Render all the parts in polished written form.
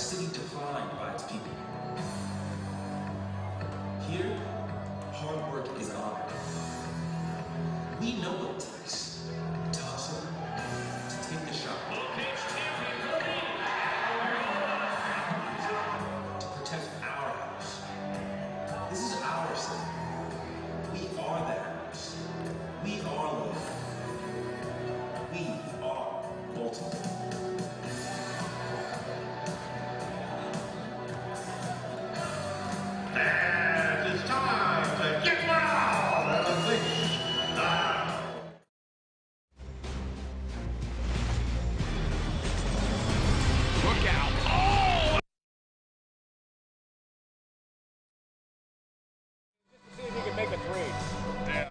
city defined by its people. Here, hard work is honored. We know what it takes to hustle, to take the shot, to protect our house. This is our city. We are the house. We are Loyola. We are Baltimore. And it's time to get loud and unleash the look out. Oh! See if he can make a three. Yeah.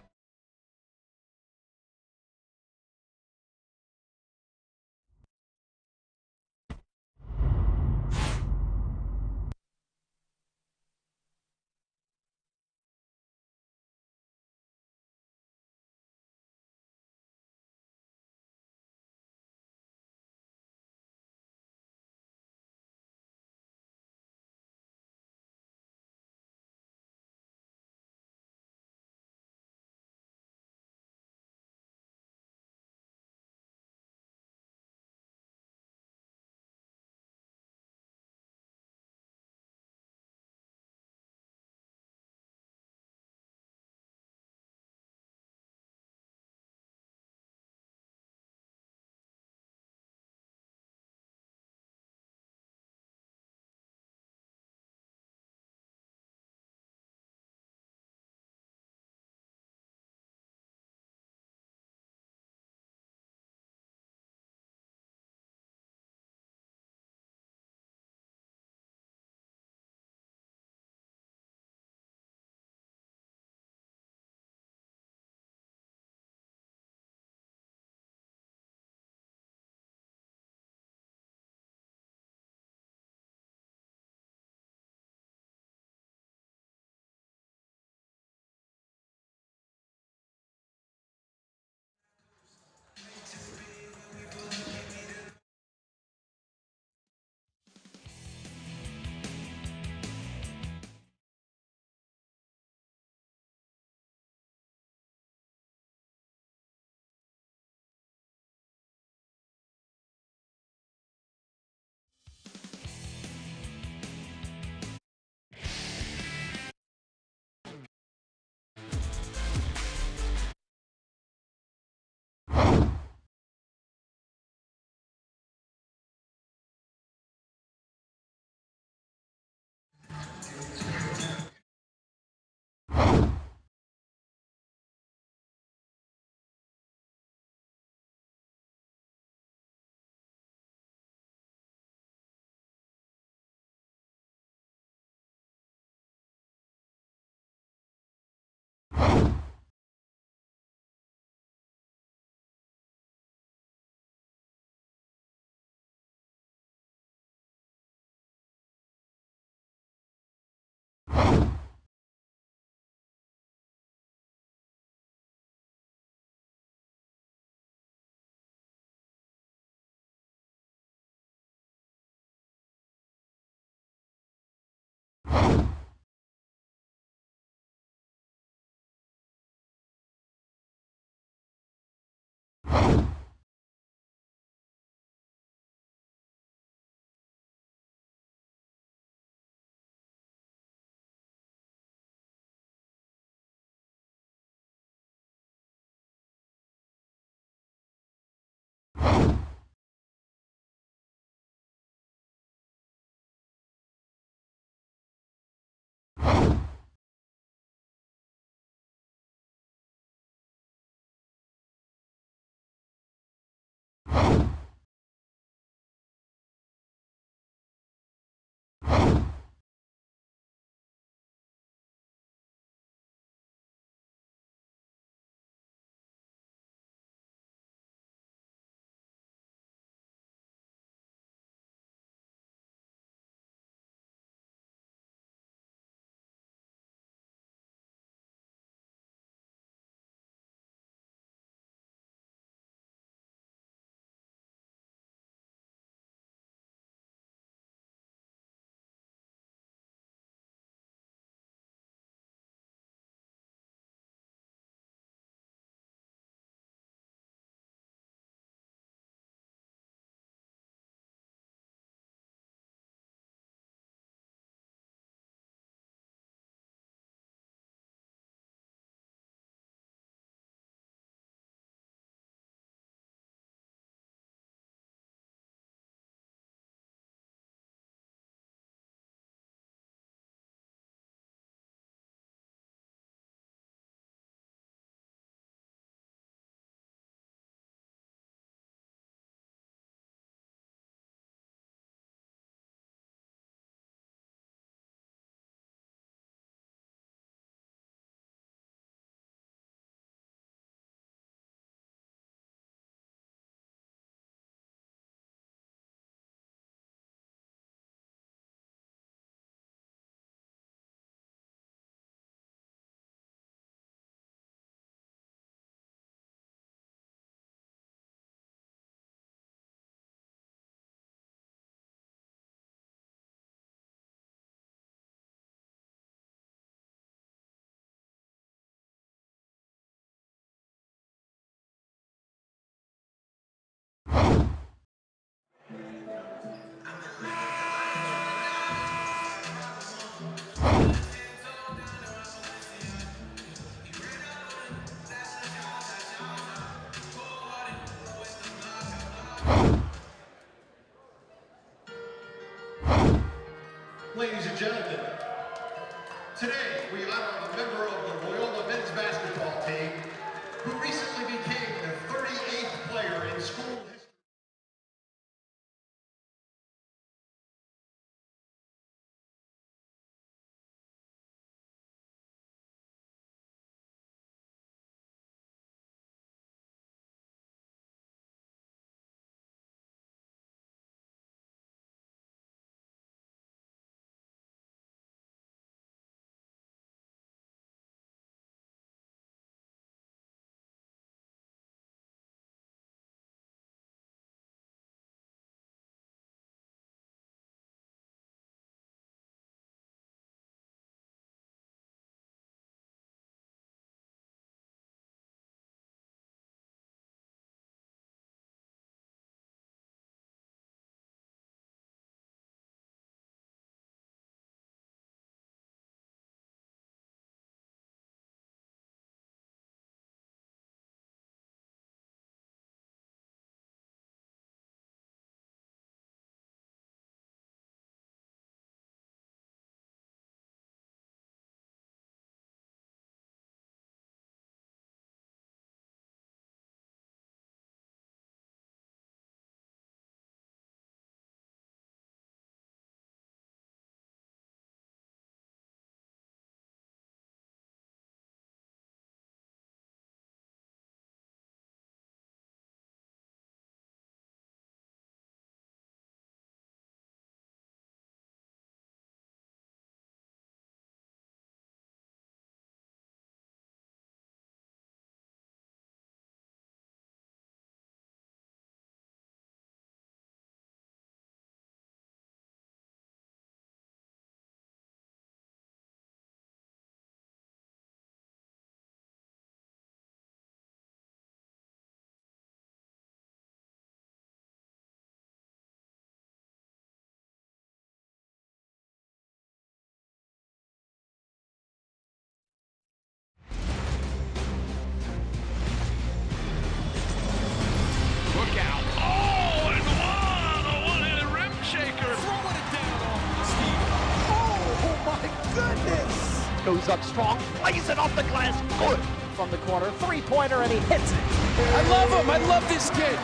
goes up strong, plays it off the glass, good from the corner, three-pointer, and he hits it. I love him. I love this kid.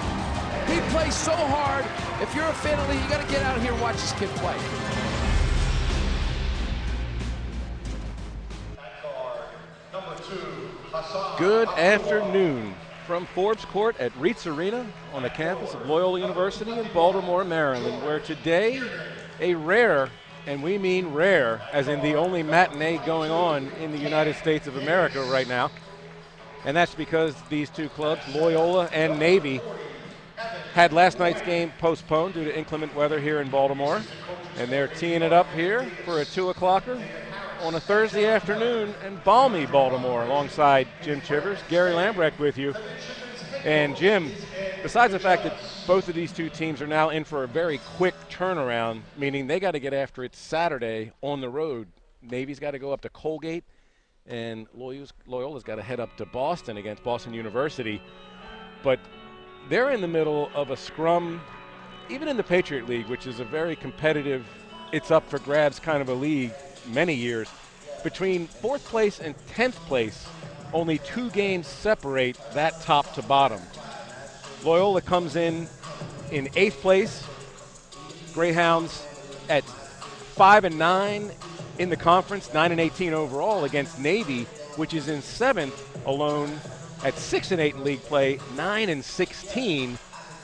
He plays so hard. If you're a fan of the league, you got to get out here and watch this kid play. Good afternoon from Forbes Court at Reitz Arena on the campus of Loyola University in Baltimore, Maryland, where today a rare, and we mean rare, as in the only matinee going on in the United States of America right now. And that's because these two clubs, Loyola and Navy, had last night's game postponed due to inclement weather here in Baltimore. And they're teeing it up here for a 2-o'clocker on a Thursday afternoon in balmy Baltimore, alongside Jim Chivers, Gary Lambrecht with you. And Jim, besides the fact that both of these two teams are now in for a very quick turnaround, meaning they got to get after it Saturday on the road. Navy's got to go up to Colgate, and Loyola's got to head up to Boston against Boston University. But they're in the middle of a scrum, even in the Patriot League, which is a very competitive, it's up for grabs kind of a league many years. Between 4th place and 10th place, only 2 games separate that top to bottom. Loyola comes in 8th place. Greyhounds at 5-9 in the conference, 9-18 overall against Navy, which is in 7th alone at 6-8 in league play, 9-16.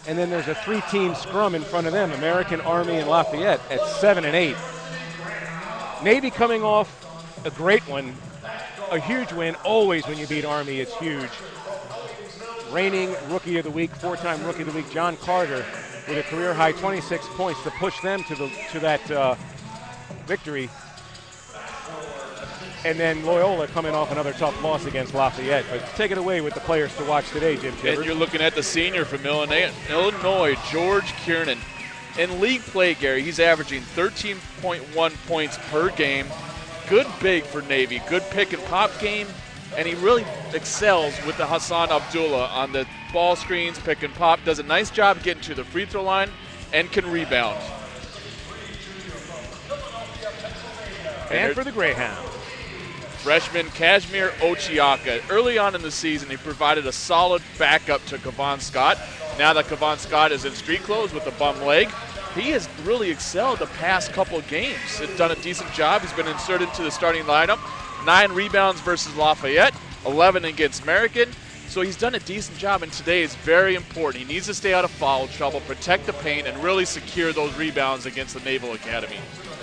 And then there's a 3-team scrum in front of them, American Army and Lafayette at 7-8. Navy coming off a great one, a huge win. Always when you beat Army, it's huge. Reigning Rookie of the Week, 4-time Rookie of the Week, John Carter, with a career-high 26 points to push them to that victory. And then Loyola coming off another tough loss against Lafayette. But take it away with the players to watch today, Jim Chivers. And you're looking at the senior from Illinois, George Kiernan. In league play, Gary, he's averaging 13.1 points per game. Good big for Navy, good pick and pop game, and he really excels with the Hassan Abdullah on the ball screens, pick and pop, does a nice job getting to the free throw line, and can rebound. And for the Greyhounds, freshman Kashmir Ochiaka. Early on in the season, he provided a solid backup to Kevon Scott. Now that Kevon Scott is in street clothes with a bum leg, he has really excelled the past couple of games. He's done a decent job. He's been inserted into the starting lineup. 9 rebounds versus Lafayette, 11 against American. So he's done a decent job, and today is very important. He needs to stay out of foul trouble, protect the paint, and really secure those rebounds against the Naval Academy.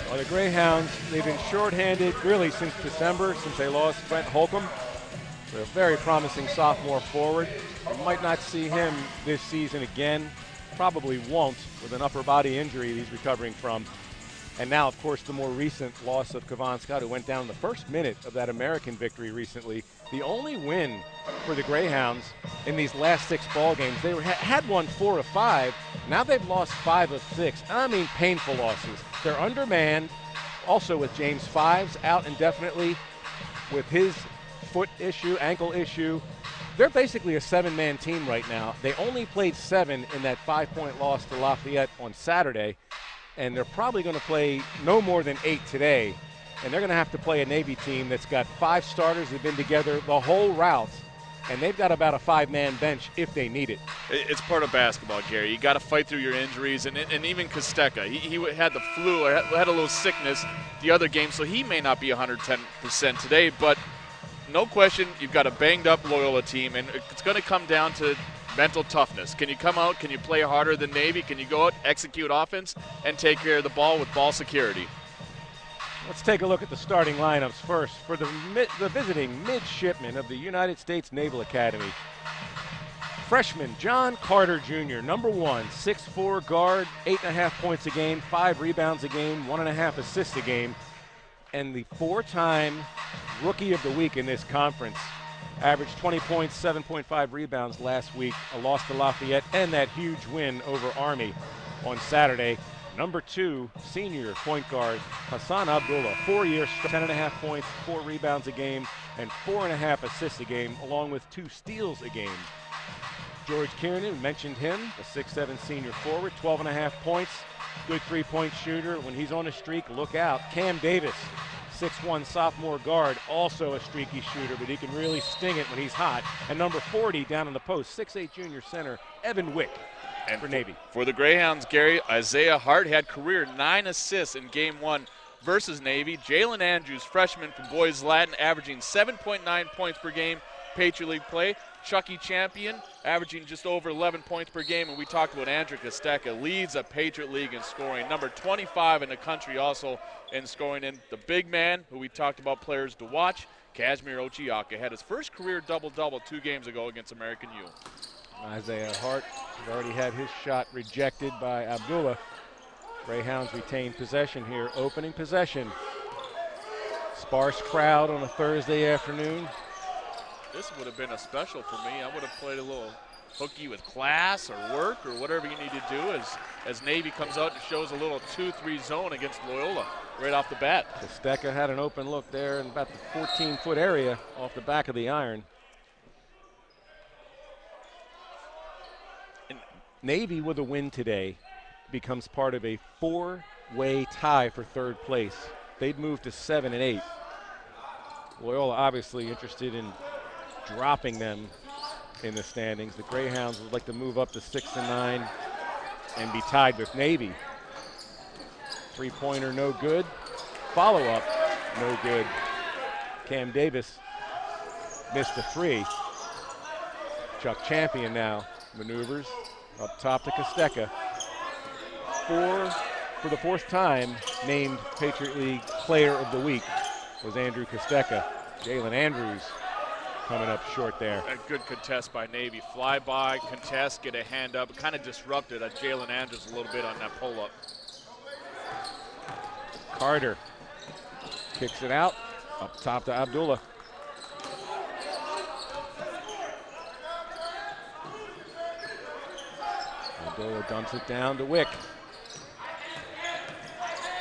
Well, the Greyhounds, they've been shorthanded really since December, since they lost Brent Holcomb. They're a very promising sophomore forward. We might not see him this season again. Probably won't, with an upper body injury he's recovering from. And now, of course, the more recent loss of Kevon Scott, who went down in the first minute of that American victory recently. The only win for the Greyhounds in these last 6 ball games. They had won 4 of 5. Now they've lost 5 of 6. I mean, painful losses. They're undermanned, also with James Fives out indefinitely with his foot issue, ankle issue. They're basically a 7-man team right now. They only played 7 in that 5-point loss to Lafayette on Saturday, and they're probably going to play no more than 8 today. And they're going to have to play a Navy team that's got 5 starters that have been together the whole route, and they've got about a 5-man bench if they need it. It's part of basketball, Gary. You got to fight through your injuries, and even Kosteka, he had the flu or had a little sickness the other game, so he may not be 110% today, but no question, you've got a banged-up Loyola team, and it's going to come down to mental toughness. Can you come out? Can you play harder than Navy? Can you go out, execute offense, and take care of the ball with ball security? Let's take a look at the starting lineups first for the visiting midshipman of the United States Naval Academy. Freshman John Carter Jr., number 1, 6'4" guard, 8.5 points a game, 5 rebounds a game, 1.5 assists a game, and the 4-time Rookie of the Week in this conference. Averaged 20 points, 7.5 rebounds last week, a loss to Lafayette, and that huge win over Army on Saturday. Number 2, senior point guard Hassan Abdullah, 4 years, 10.5 points, 4 rebounds a game, and 4.5 assists a game, along with 2 steals a game. George Kiernan, mentioned him, a 6'7" senior forward, 12.5 points, good 3-point shooter. When he's on a streak, look out. Cam Davis, 6'1" sophomore guard, also a streaky shooter, but he can really sting it when he's hot. And number 40 down in the post, 6'8" junior center, Evan Wick and for Navy. For the Greyhounds, Gary, Isaiah Hart had career 9 assists in Game 1 versus Navy. Jalen Andrews, freshman from Boys Latin, averaging 7.9 points per game, Patriot League play. Chucky Champion, averaging just over 11 points per game. And we talked about Andrew Kostecka, leads the Patriot League in scoring. Number 25 in the country also in scoring. And the big man, who we talked about players to watch, Kazimir Ochiaka, had his first career double-double 2 games ago against American U. Isaiah Hart has already had his shot rejected by Abdullah. Greyhounds retain possession here, opening possession. Sparse crowd on a Thursday afternoon. This would have been a special for me. I would have played a little hooky with class or work or whatever you need to do as Navy comes out and shows a little 2-3 zone against Loyola right off the bat. Kostecka had an open look there in about the 14-foot area off the back of the iron. And Navy with a win today becomes part of a 4-way tie for 3rd place. They'd move to 7 and 8. Loyola obviously interested in dropping them in the standings. The Greyhounds would like to move up to 6 and 9 and be tied with Navy. 3-pointer no good. Follow-up no good. Cam Davis missed a 3. Chuck Champion now maneuvers up top to Kostecka. For the 4th time, named Patriot League Player of the Week was Andrew Kostecka. Jalen Andrews coming up short there. A good contest by Navy. Fly by, contest, get a hand up. It kind of disrupted Jalen Andrews a little bit on that pull-up. Carter kicks it out, up top to Abdullah. Abdullah dumps it down to Wick.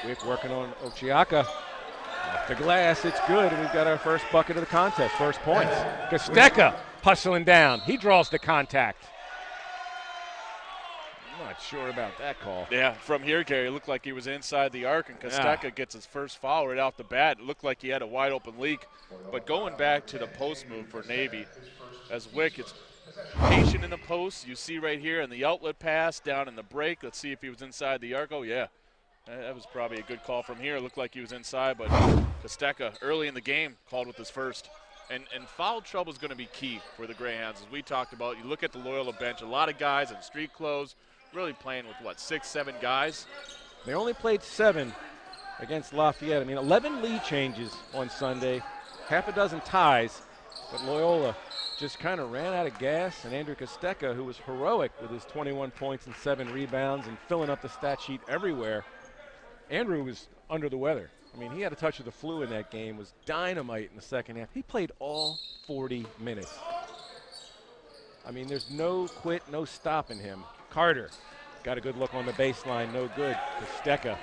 Wick working on Ochiaka. Off the glass, it's good, and we've got our first bucket of the contest, first points. Kostecka hustling down. He draws the contact. I'm not sure about that call. Yeah, from here, Gary, it looked like he was inside the arc, and Kostecka gets his first foul right off the bat. It looked like he had a wide open leak. But going back to the post move for Navy, as Wick is patient in the post, you see right here in the outlet pass, down in the break. Let's see if he was inside the arc. Oh, yeah. That was probably a good call from here. It looked like he was inside, but Kostecka early in the game called with his first. And foul trouble is going to be key for the Greyhounds. As we talked about, you look at the Loyola bench, a lot of guys in street clothes, really playing with, what, 6, 7 guys? They only played 7 against Lafayette. I mean, 11 lead changes on Sunday, half a dozen ties, but Loyola just kind of ran out of gas, and Andrew Kostecka, who was heroic with his 21 points and 7 rebounds and filling up the stat sheet everywhere. Andrew was under the weather. I mean, he had a touch of the flu in that game, was dynamite in the second half. He played all 40 minutes. I mean, there's no quit, no stopping him. Carter got a good look on the baseline, no good. Kostecka.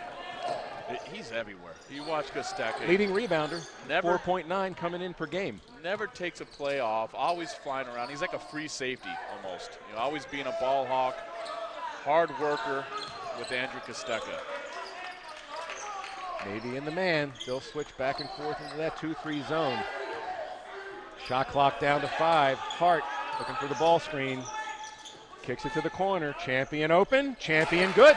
He's everywhere. You watch Kostecka. Leading rebounder, Never 4.9 coming in per game. Never takes a play off, always flying around. He's like a free safety almost. You know, always being a ball hawk, hard worker with Andrew Kostecka. Navy and the man. They'll switch back and forth into that 2-3 zone. Shot clock down to 5. Hart looking for the ball screen. Kicks it to the corner. Champion open. Champion good.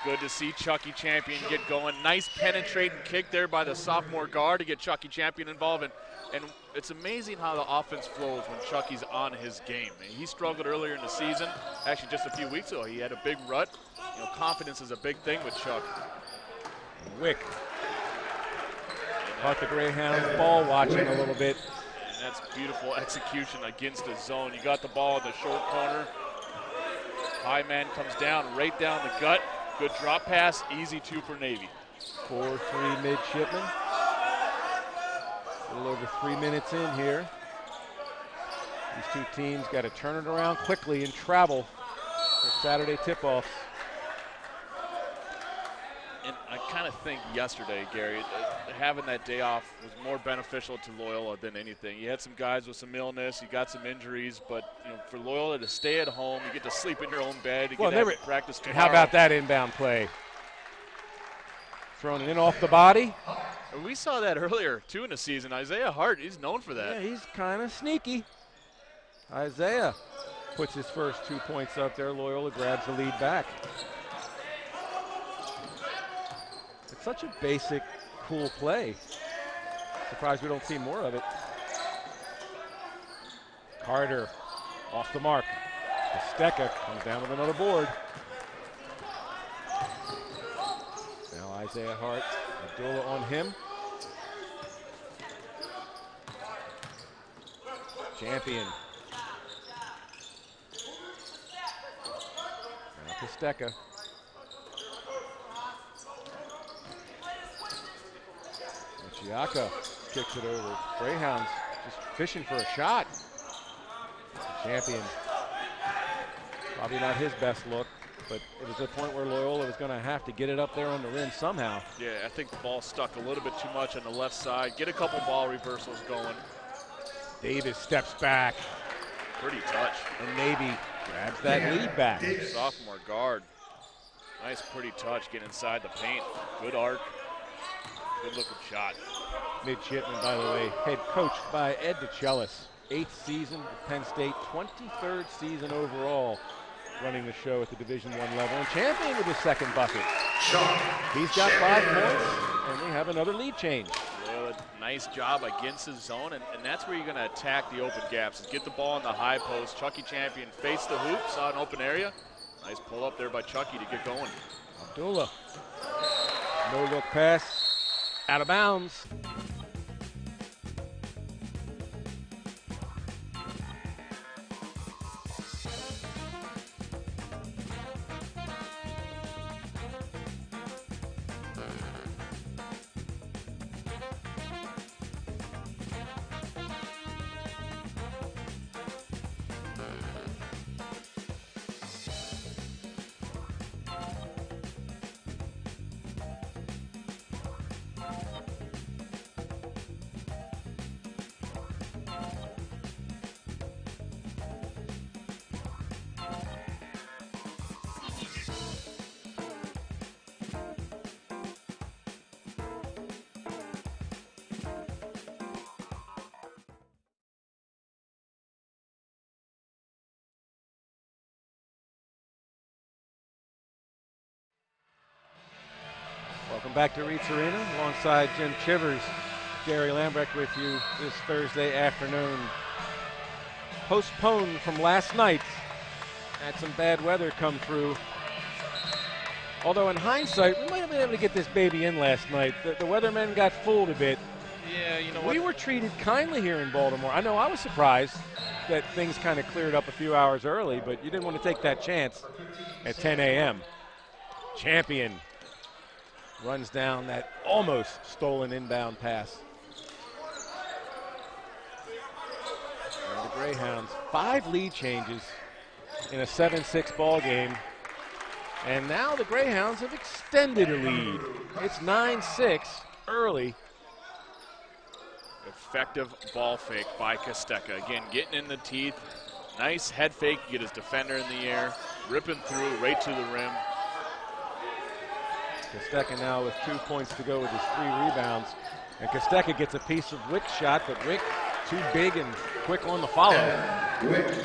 Good to see Chucky Champion get going. Nice penetrating kick there by the sophomore guard to get Chucky Champion involved. And it's amazing how the offense flows when Chucky's on his game. And he struggled earlier in the season. Actually, just a few weeks ago, he had a big rut. You know, confidence is a big thing with Chuck. Wick caught the Greyhounds ball watching a little bit. And that's beautiful execution against the zone. You got the ball in the short corner. High man comes down, right down the gut. Good drop pass, easy 2 for Navy. 4-3 midshipman. A little over 3 minutes in here. These two teams got to turn it around quickly and travel for Saturday tip-offs. And I kind of think yesterday, Gary, having that day off was more beneficial to Loyola than anything. You had some guys with some illness, you got some injuries, but you know, for Loyola to stay at home, you get to sleep in your own bed, you get to practice tomorrow. How about that inbound play? Thrown it in off the body. And we saw that earlier, too, in the season. Isaiah Hart, he's known for that. Yeah, he's kind of sneaky. Isaiah puts his first 2 points up there. Loyola grabs the lead back. It's such a basic, cool play. Surprised we don't see more of it. Carter off the mark. Kostecka comes down with another board. Now Isaiah Hart, Abdullah on him. Champion. Now Kostecka. Chiaka kicks it over. Greyhounds just fishing for a shot. Champion. Probably not his best look, but it was a point where Loyola was going to have to get it up there on the rim somehow. Yeah, I think the ball stuck a little bit too much on the left side. Get a couple ball reversals going. Davis steps back. Pretty touch. And Navy grabs that lead back. Sophomore guard. Nice pretty touch, get inside the paint. Good arc. Good looking shot. Midshipman, by the way, head coached by Ed DeChellis. 8th season at Penn State, 23rd season overall, running the show at the Division I level, and Champion with his second bucket. He's got 5 points, and we have another lead change. Well, nice job against his zone, and that's where you're going to attack the open gaps. Is get the ball in the high post. Chucky Champion face the hoop, saw an open area. Nice pull up there by Chucky to get going. Abdullah, no look pass. Out of bounds. Welcome back to Reitz Arena alongside Jim Chivers. Jerry Lambrecht with you this Thursday afternoon. Postponed from last night. Had some bad weather come through. Although in hindsight, we might have been able to get this baby in last night. The weathermen got fooled a bit. Yeah, you know what? We were treated kindly here in Baltimore. I know I was surprised that things kind of cleared up a few hours early, but you didn't want to take that chance at 10 a.m. Champion runs down that almost stolen inbound pass. And the Greyhounds, 5 lead changes in a 7-6 ball game. And now the Greyhounds have extended a lead. It's 9-6 early. Effective ball fake by Kostecka. Again, getting in the teeth. Nice head fake, get his defender in the air, ripping through right to the rim. Kostecka now with 2 points to go with his 3 rebounds. And Kostecka gets a piece of Wick's shot, but Wick too big and quick on the follow. And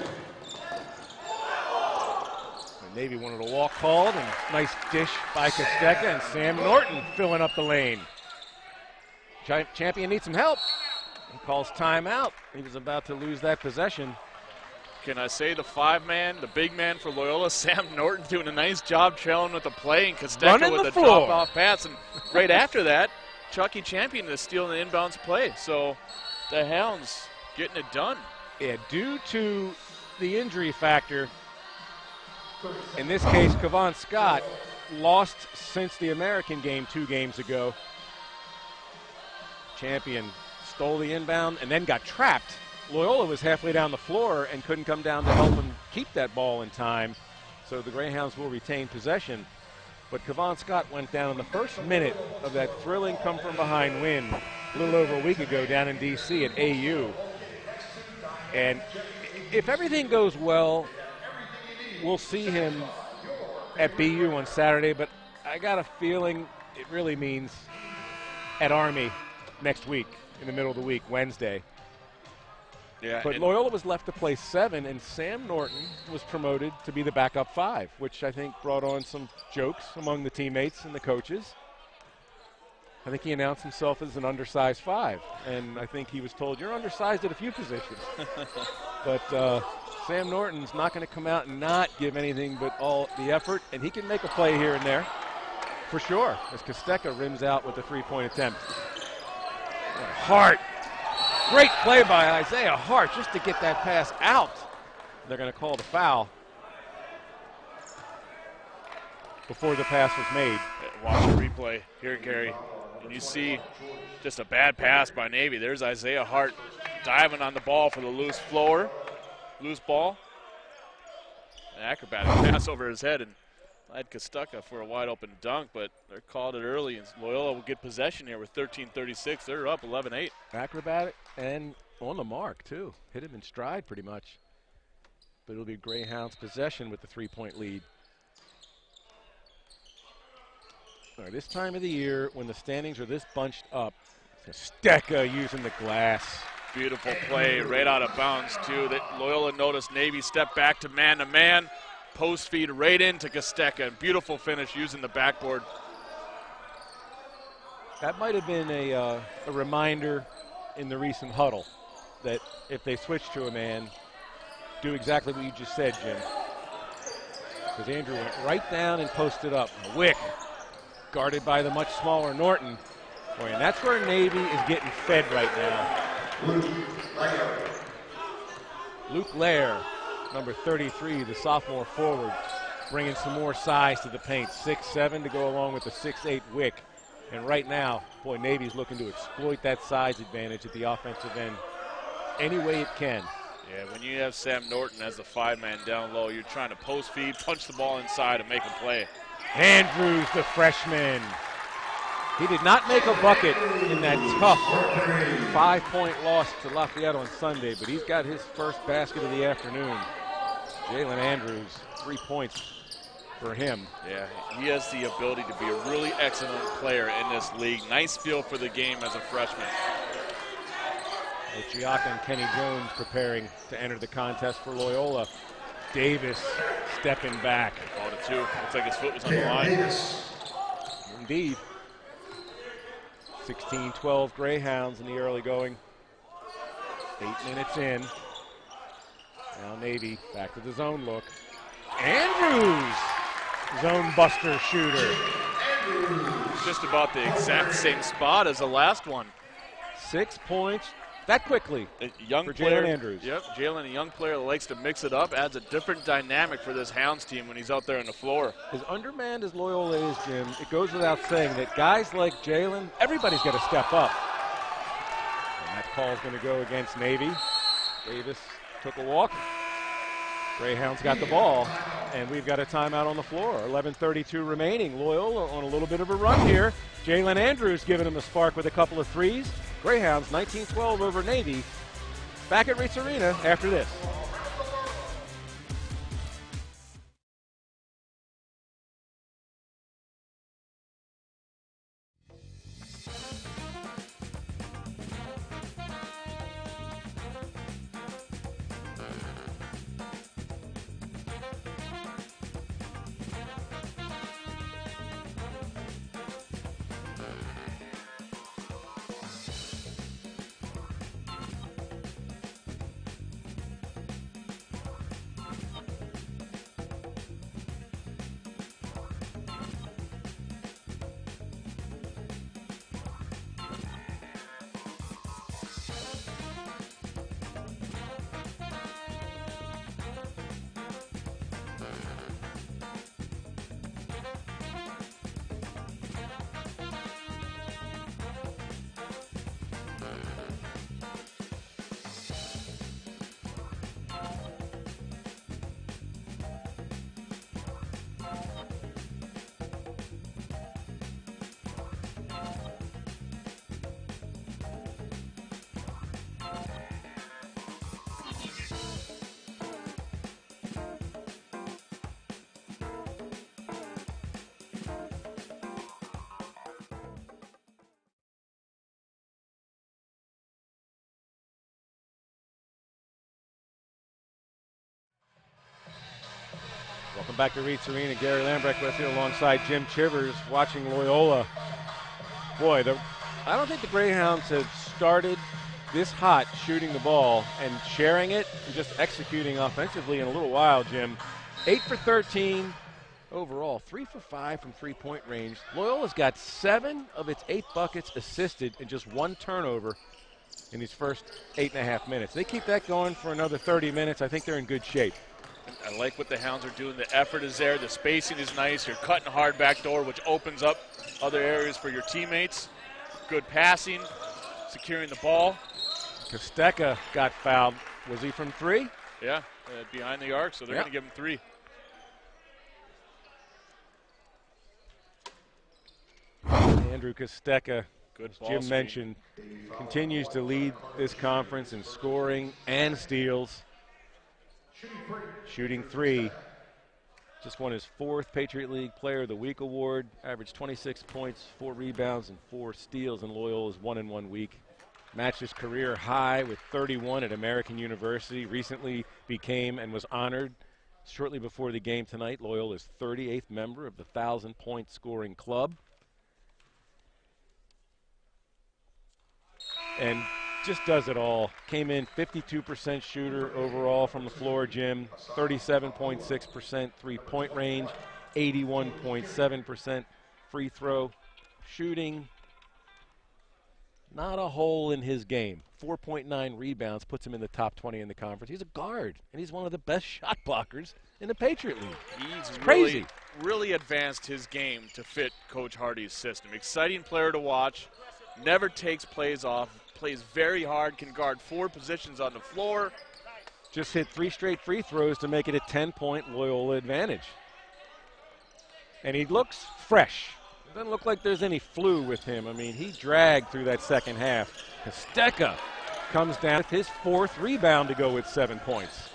Navy wanted a walk called, and nice dish by Kostecka, and Sam Norton filling up the lane. Champion needs some help. He calls timeout. He was about to lose that possession. Can I say the 5-man, the big man for Loyola, Sam Norton, doing a nice job trailing with the play, and Kostecka with the drop-off pass. And right after that, Chucky Champion is stealing the inbounds play. So the Hounds getting it done. Yeah, due to the injury factor, in this case, Kavon Scott lost since the American game 2 games ago. Champion stole the inbound and then got trapped. Loyola was halfway down the floor and couldn't come down to help him keep that ball in time. So the Greyhounds will retain possession. But Kavon Scott went down in the first minute of that thrilling come-from-behind win a little over a week ago down in D.C. at AU. And if everything goes well, we'll see him at BU on Saturday. But I got a feeling it really means at Army next week, in the middle of the week, Wednesday. Yeah, But Loyola was left to play 7, and Sam Norton was promoted to be the backup 5, which I think brought on some jokes among the teammates and the coaches. I think he announced himself as an undersized 5, and I think he was told, you're undersized at a few positions. But Sam Norton's not going to come out and not give anything but all the effort, and he can make a play here and there, for sure, as Kostecka rims out with a 3-point attempt. Hart. Great play by Isaiah Hart just to get that pass out. They're going to call the foul before the pass was made. Watch the replay here, Gary. And you see just a bad pass by Navy. There's Isaiah Hart diving on the ball for the loose ball. An acrobatic pass over his head and led Kostecka for a wide open dunk, but they're called it early, and Loyola will get possession here with 13:36. They're up 11-8. Acrobatic and on the mark, too. Hit him in stride pretty much. But it'll be Greyhounds' possession with the 3-point lead. All right, this time of the year, when the standings are this bunched up, Kostecka using the glass. Beautiful play, right out of bounds, too. That Loyola noticed Navy step back to man-to-man. Post feed right into Kostecka, and beautiful finish using the backboard. That might have been a reminder in the recent huddle that if they switch to a man, do exactly what you just said, Jim. Because Andrew went right down and posted up. Wick, guarded by the much smaller Norton. Boy, and that's where Navy is getting fed right now. Luke Lair, number 33, the sophomore forward, bringing some more size to the paint. 6'7" to go along with the 6'8" Wick. And right now, boy, Navy's looking to exploit that size advantage at the offensive end any way it can. Yeah, when you have Sam Norton as the 5-man down low, you're trying to post feed, punch the ball inside, and make a play. Andrews, the freshman. He did not make a bucket in that tough 5-point loss to Lafayette on Sunday, but he's got his first basket of the afternoon. Jalen Andrews, 3 points for him. Yeah, he has the ability to be a really excellent player in this league. Nice feel for the game as a freshman. Ochiaka and Kenny Jones preparing to enter the contest for Loyola. Davis stepping back. Called it too. Looks like his foot was on the line. Indeed. 16-12 Greyhounds in the early going. 8 minutes in. Now Navy back to the zone look. Andrews, zone buster shooter. Just about the exact same spot as the last one. 6 points that quickly A young for player, Jalen Andrews. Yep, Jalen, a young player that likes to mix it up, adds a different dynamic for this Hounds team when he's out there on the floor. As undermanned as Loyola is, Jim, it goes without saying that guys like Jalen, everybody's got to step up. And that call's going to go against Navy. Davis took a walk. Greyhounds got the ball, and we've got a timeout on the floor. 11:32 remaining. Loyola on a little bit of a run here. Jalen Andrews giving him a spark with a couple of threes. Greyhounds 19-12 over Navy. Back at Reitz Arena after this. back to Reitz Arena. Gary Lambrecht with you alongside Jim Chivers watching Loyola. Boy, I don't think the Greyhounds have started this hot shooting the ball and sharing it and just executing offensively in a little while, Jim. 8 for 13 overall, 3 for 5 from three-point range. Loyola's got 7 of its 8 buckets assisted and just 1 turnover in these first 8.5 minutes. They keep that going for another 30 minutes. I think they're in good shape. I like what the Hounds are doing. The effort is there. The spacing is nice. You're cutting hard backdoor, which opens up other areas for your teammates. Good passing, securing the ball. Kostecka got fouled. Was he from 3? Yeah, behind the arc, so they're going to give him 3. Andrew Kostecka, Good as ball Jim screen. mentioned, continues to lead this conference in scoring and steals. Shooting 3. Just won his 4th Patriot League Player of the Week award. Averaged 26 points, 4 rebounds, and 4 steals in Loyola's 1-in-1 week. Matched his career high with 31 at American University. Recently became and was honored shortly before the game tonight. Loyola's 38th member of the 1,000-point scoring club. And just does it all. Came in 52% shooter overall from the floor, Jim. 37.6% three-point range. 81.7% free throw shooting. Not a hole in his game. 4.9 rebounds puts him in the top 20 in the conference. He's a guard, and he's one of the best shot blockers in the Patriot League. He's crazy. Really advanced his game to fit Coach Hardy's system. Exciting player to watch. Never takes plays off. Plays very hard. Can guard 4 positions on the floor. Just hit 3 straight free throws to make it a 10-point Loyola advantage. And he looks fresh. It doesn't look like there's any flu with him. I mean, he dragged through that second half. Kostecka comes down with his 4th rebound to go with 7 points.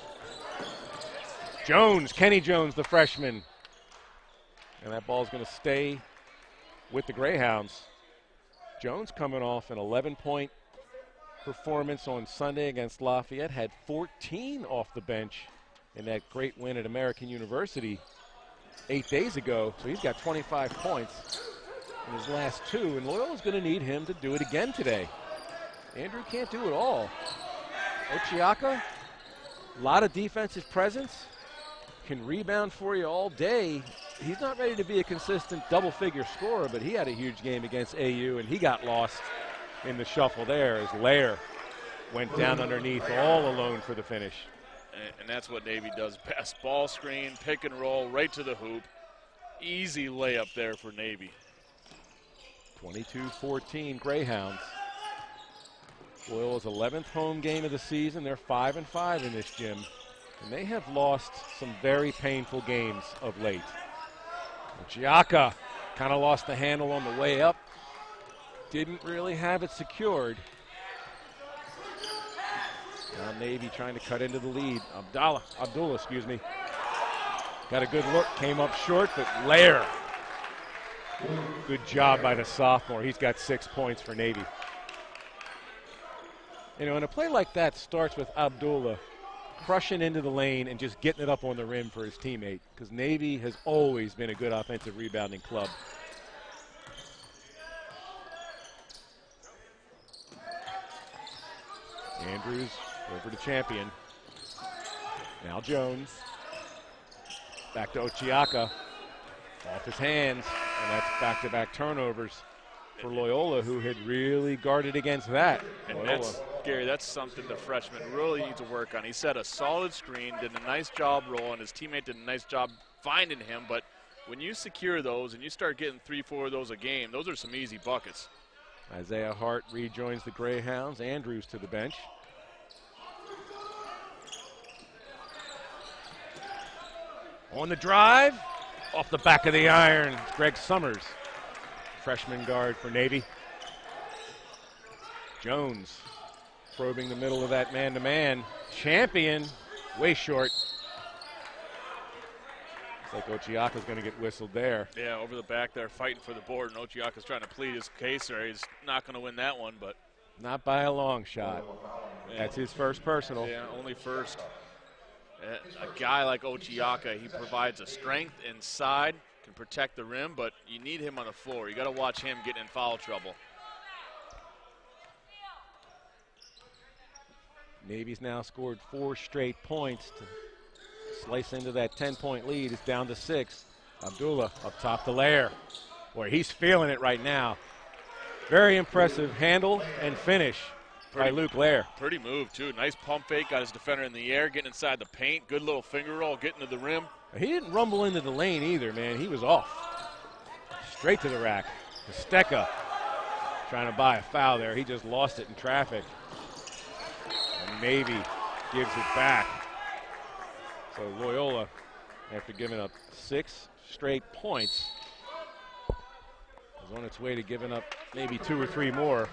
Jones, Kenny Jones, the freshman. And that ball's going to stay with the Greyhounds. Jones coming off an 11-point performance on Sunday against Lafayette. Had 14 off the bench in that great win at American University 8 days ago. So he's got 25 points in his last 2. And Loyola's going to need him to do it again today. Andrew can't do it all. Ochiaka, a lot of defensive presence. Can rebound for you all day. He's not ready to be a consistent double-figure scorer, but he had a huge game against AU, and he got lost in the shuffle there as Lair went down underneath all alone for the finish. And that's what Navy does best. Ball screen, pick and roll, right to the hoop. Easy layup there for Navy. 22-14 Greyhounds. Loyola's 11th home game of the season. They're 5-5 in this gym. And they have lost some very painful games of late. Giacca kind of lost the handle on the way up. Didn't really have it secured. Now Navy trying to cut into the lead. Abdullah, excuse me. Got a good look, came up short, but Lair. Good job by the sophomore. He's got 6 points for Navy. You know, and a play like that starts with Abdullah crushing into the lane and just getting it up on the rim for his teammate, because Navy has always been a good offensive rebounding club. Andrews over to Champion. Now Jones. Back to Ochiaka. Off his hands, and that's back-to-back turnovers for Loyola, who had really guarded against that. And that's, Gary, that's something the freshman really needs to work on. He set a solid screen, did a nice job rolling. His teammate did a nice job finding him, but when you secure those and you start getting 3-4 of those a game, those are some easy buckets. Isaiah Hart rejoins the Greyhounds. Andrews to the bench. On the drive, off the back of the iron, Greg Summers, freshman guard for Navy. Jones probing the middle of that man-to-man. Champion, way short. Looks like Ochiaka's going to get whistled there. Yeah, over the back there, fighting for the board, and Ochiaka's trying to plead his case there. He's not going to win that one, but. Not by a long shot. Yeah. That's his first personal. Yeah, only first. A guy like Ochiaka, he provides a strength inside, can protect the rim, but you need him on the floor. You got to watch him get in foul trouble. Navy's now scored 4 straight points to slice into that 10-point lead. It's down to 6. Abdullah up top the layer. Boy, he's feeling it right now. Very impressive handle and finish by Luke Lair. Pretty move, too. Nice pump fake, got his defender in the air, getting inside the paint. Good little finger roll, getting to the rim. He didn't rumble into the lane either, man. He was off. Straight to the rack. Kostecka trying to buy a foul there. He just lost it in traffic. And Navy gives it back. So Loyola, after giving up 6 straight points, is on its way to giving up maybe 2 or 3 more,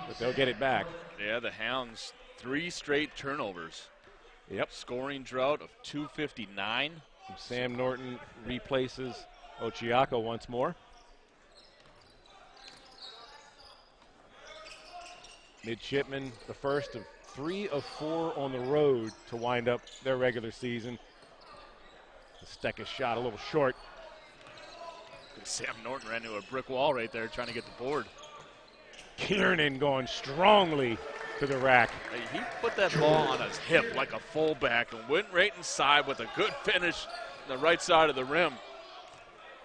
but they'll get it back. Yeah, the Hounds, 3 straight turnovers. Yep. Scoring drought of 259. Sam Norton replaces Ochiaka once more. Midshipmen, the first of 3 of 4 on the road to wind up their regular season. Kostecka's shot a little short. Sam Norton ran into a brick wall right there trying to get the board. Kiernan going strongly to the rack. He put that ball on his hip like a fullback and went right inside with a good finish on the right side of the rim.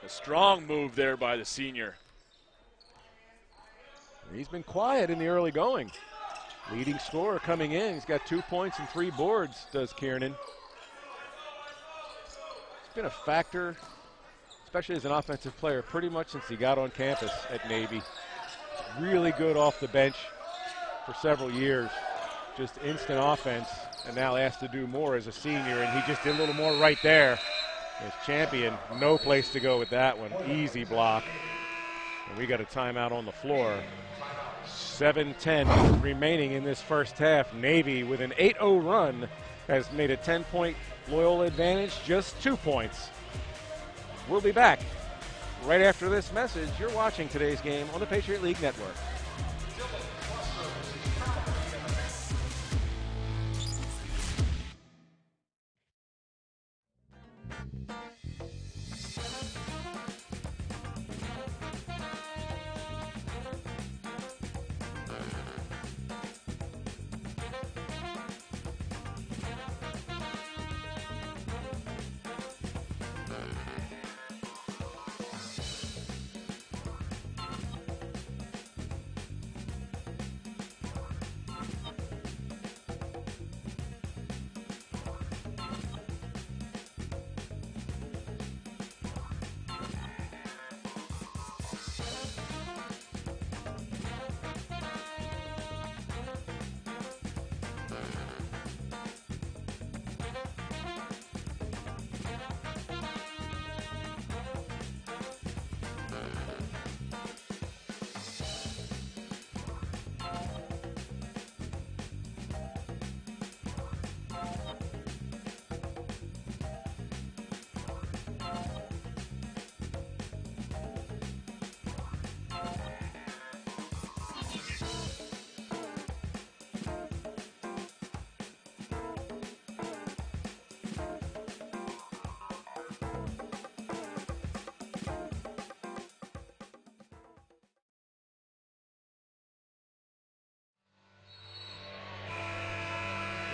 A strong move there by the senior. He's been quiet in the early going. Leading scorer coming in. He's got 2 points and 3 boards, does Kiernan. It's been a factor, especially as an offensive player, pretty much since he got on campus at Navy. Really good off the bench for several years. Just instant offense, and now asked to do more as a senior, and he just did a little more right there. As champion, no place to go with that one. Easy block. And we got a timeout on the floor. 7:10 remaining in this first half. Navy with an 8-0 run has made a 10-point Loyola advantage, just 2 points. We'll be back right after this message. You're watching today's game on the Patriot League Network.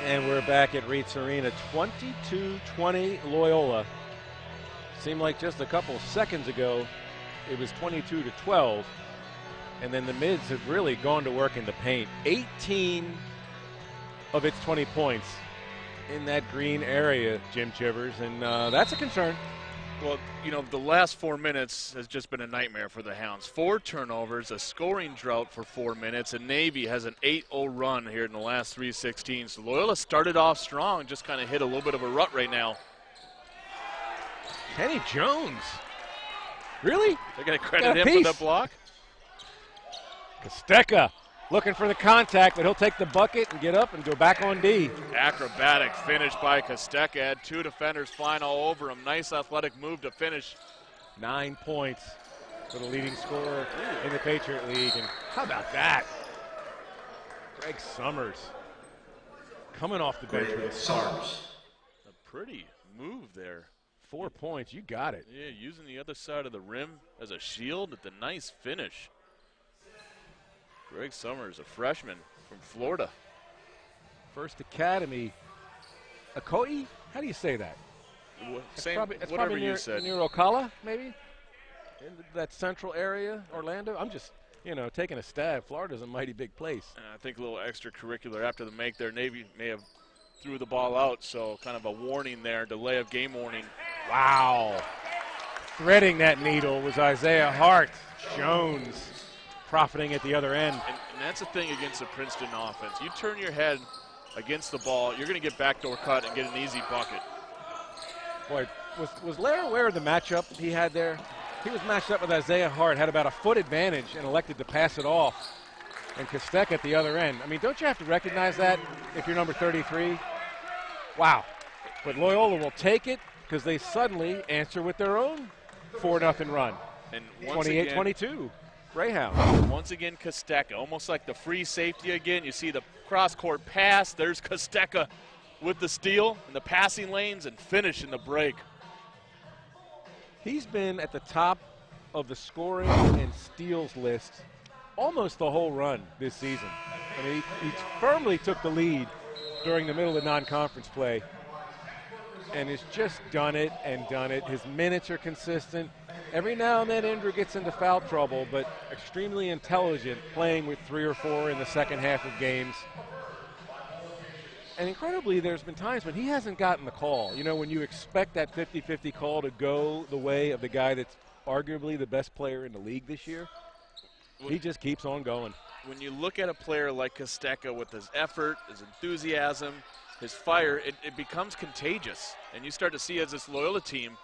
And we're back at Reitz Arena, 22-20 Loyola. Seemed like just a couple seconds ago it was 22-12. And then the Mids have really gone to work in the paint. 18 of its 20 points in that green area, Jim Chivers, and that's a concern. Well, you know, the last 4 minutes has just been a nightmare for the Hounds. 4 turnovers, a scoring drought for 4 minutes, and Navy has an 8-0 run here in the last 3:16. So Loyola started off strong, just kind of hit a little bit of a rut right now. Kenny Jones. Really? They're going to credit him for that block? Kostecka looking for the contact, but he'll take the bucket and get up and go back on D. Acrobatic finish by Kostecka. Had 2 defenders flying all over him. Nice athletic move to finish. 9 points for the leading scorer in the Patriot League. And how about that? Greg Summers coming off the bench with a start. pretty move there. 4 points, you got it. Yeah, using the other side of the rim as a shield at the nice finish. Greg Summers, a freshman from Florida. First Academy. Akoi? How do you say that? Same, That's whatever probably you said. near Ocala, maybe? In that central area, Orlando? I'm just, taking a stab. Florida's a mighty big place. And I think a little extracurricular after the make there. Navy may have threw the ball out, so kind of a warning there, delay of game warning. Wow. Threading that needle was Isaiah Hart. Jones profiting at the other end. And that's the thing against the Princeton offense. You turn your head against the ball, you're going to get backdoor cut and get an easy bucket. Boy, was Lair aware of the matchup he had there? He was matched up with Isaiah Hart, had about a foot advantage, and elected to pass it off. And Kostek at the other end. I mean, don't you have to recognize that if you're number 33? Wow. But Loyola will take it because they suddenly answer with their own 4-0 run. And 28-22, Greyhound. Once again, Kosteka, almost like the free safety again. You see the cross-court pass. There's Kosteka with the steal in the passing lanes and finish in the break. He's been at the top of the scoring and steals list almost the whole run this season. I mean, he firmly took the lead during the middle of non-conference play and has just done it and done it. His minutes are consistent. Every now and then Andrew gets into foul trouble, but extremely intelligent, playing with 3 or 4 in the second half of games. And incredibly, there's been times when he hasn't gotten the call. When you expect that 50-50 call to go the way of the guy that's arguably the best player in the league this year, he just keeps on going. When you look at a player like Kosteka with his effort, his enthusiasm, his fire, it becomes contagious. And you start to see as this Loyola team.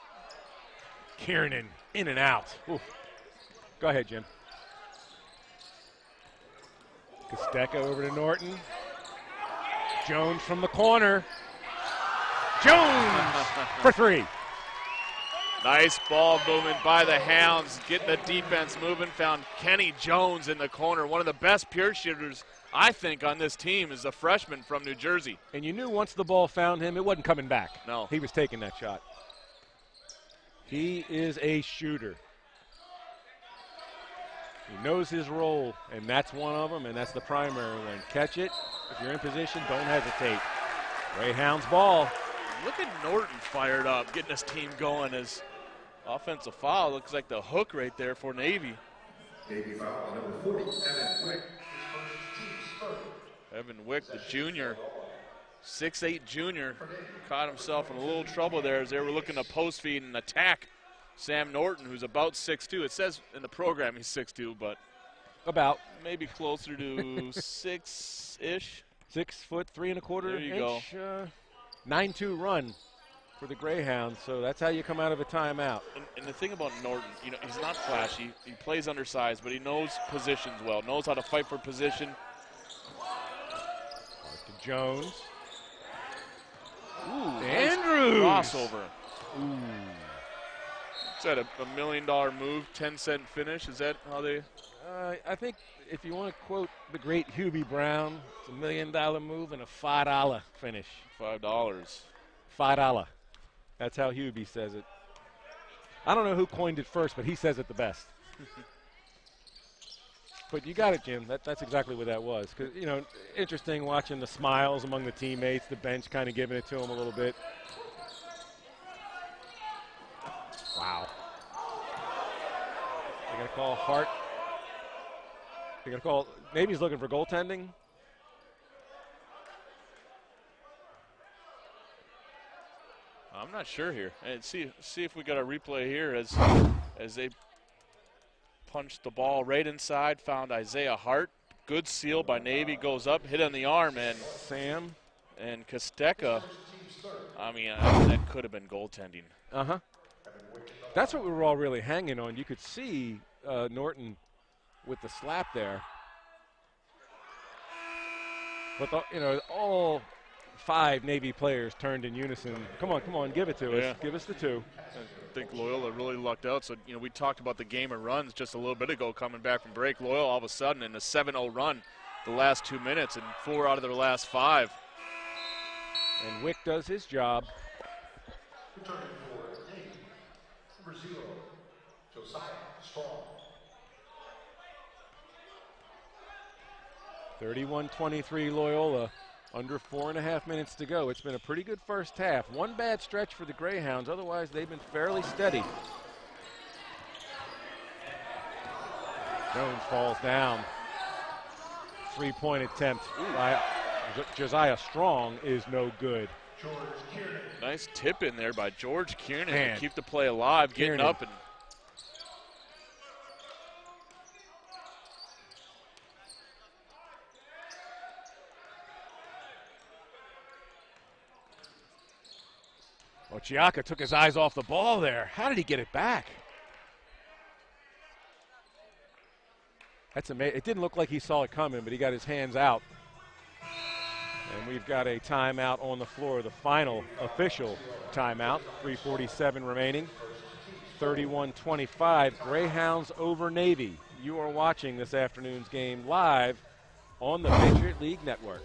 Kiernan in and out. Oof. Go ahead, Jim. Kosteka over to Norton. Jones from the corner. Jones for 3. Nice ball movement by the Hounds, getting the defense moving. Found Kenny Jones in the corner, one of the best pure shooters, I think, on this team is a freshman from New Jersey. And you knew once the ball found him, it wasn't coming back. No. He was taking that shot. He is a shooter. He knows his role, and that's one of them, and that's the primary one. Catch it. If you're in position, don't hesitate. Greyhounds ball. Look at Norton fired up, getting his team going as offensive foul. Looks like the hook right there for Navy. Navy foul, number 40, Evan Wick. Evan Wick, the junior, 6'8" junior, caught himself in a little trouble there as they were looking to post feed and attack Sam Norton, who's about 6'2". It says in the program he's 6'2", but about maybe closer to 6-ish. 6 foot 3 1/4 There you inch. 9-2 run for the Greyhounds, so that's how you come out of a timeout. And the thing about Norton, he's not flashy. He plays undersized, but he knows positions well, knows how to fight for position. To Jones. Ooh, Andrews. Nice crossover. Ooh. Is that a $1 million move, 10-cent finish? Is that how they? I think if you want to quote the great Hubie Brown, it's $1 million move and a $5 finish. $5. $5. That's how Hubie says it. I don't know who coined it first, but he says it the best. But you got it, Jim. That's exactly what that was. 'Cause, interesting watching the smiles among the teammates, the bench kind of giving it to him a little bit. Wow. They got to call Hart. They got to call. Maybe he's looking for goaltending. I'm not sure here. And see if we got a replay here as they punched the ball right inside, found Isaiah Hart. Good seal by Navy, goes up, hit on the arm, and Sam. And Kosteka, I mean, that could have been goaltending. Uh-huh. That's what we were all really hanging on. You could see Norton with the slap there. But, all 5 Navy players turned in unison. Come on, give it to us. Give us the 2. I think Loyola really lucked out. So, we talked about the game of runs just a little bit ago coming back from break. Loyola all of a sudden in a 7-0 run the last 2 minutes and 4 out of their last 5. And Wick does his job. Returning for Navy, number 0, Josiah Strong. 31-23 Loyola. Under 4.5 minutes to go. It's been a pretty good first half. One bad stretch for the Greyhounds. Otherwise, they've been fairly steady. Jones falls down. 3-point attempt by Josiah Strong is no good. Nice tip in there by George Kiernan Man. to keep the play alive, getting Kiernan. up and Ochiaka took his eyes off the ball there. How did he get it back? That's amazing. It didn't look like he saw it coming, but he got his hands out. And we've got a timeout on the floor, the final official timeout. 3:47 remaining. 31-25, Greyhounds over Navy. You are watching this afternoon's game live on the Patriot League Network.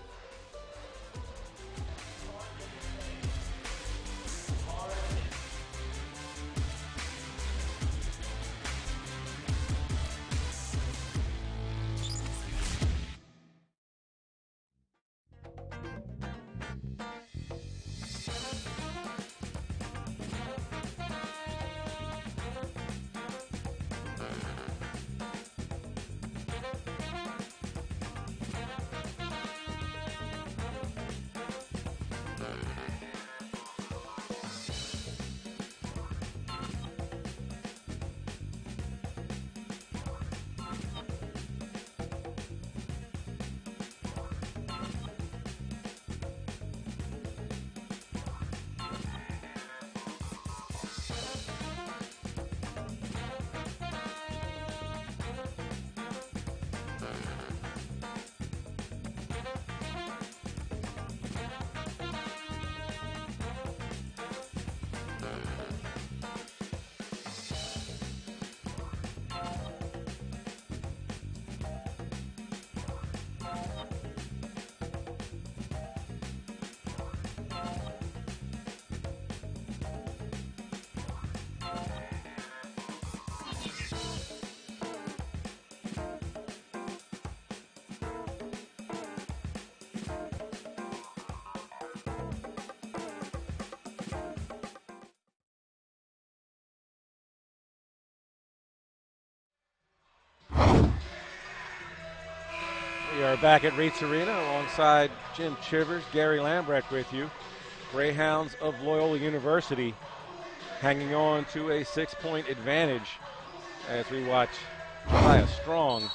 We are back at Reitz Arena alongside Jim Chivers, Gary Lambrecht with you. Greyhounds of Loyola University hanging on to a 6-point advantage as we watch Josiah Strong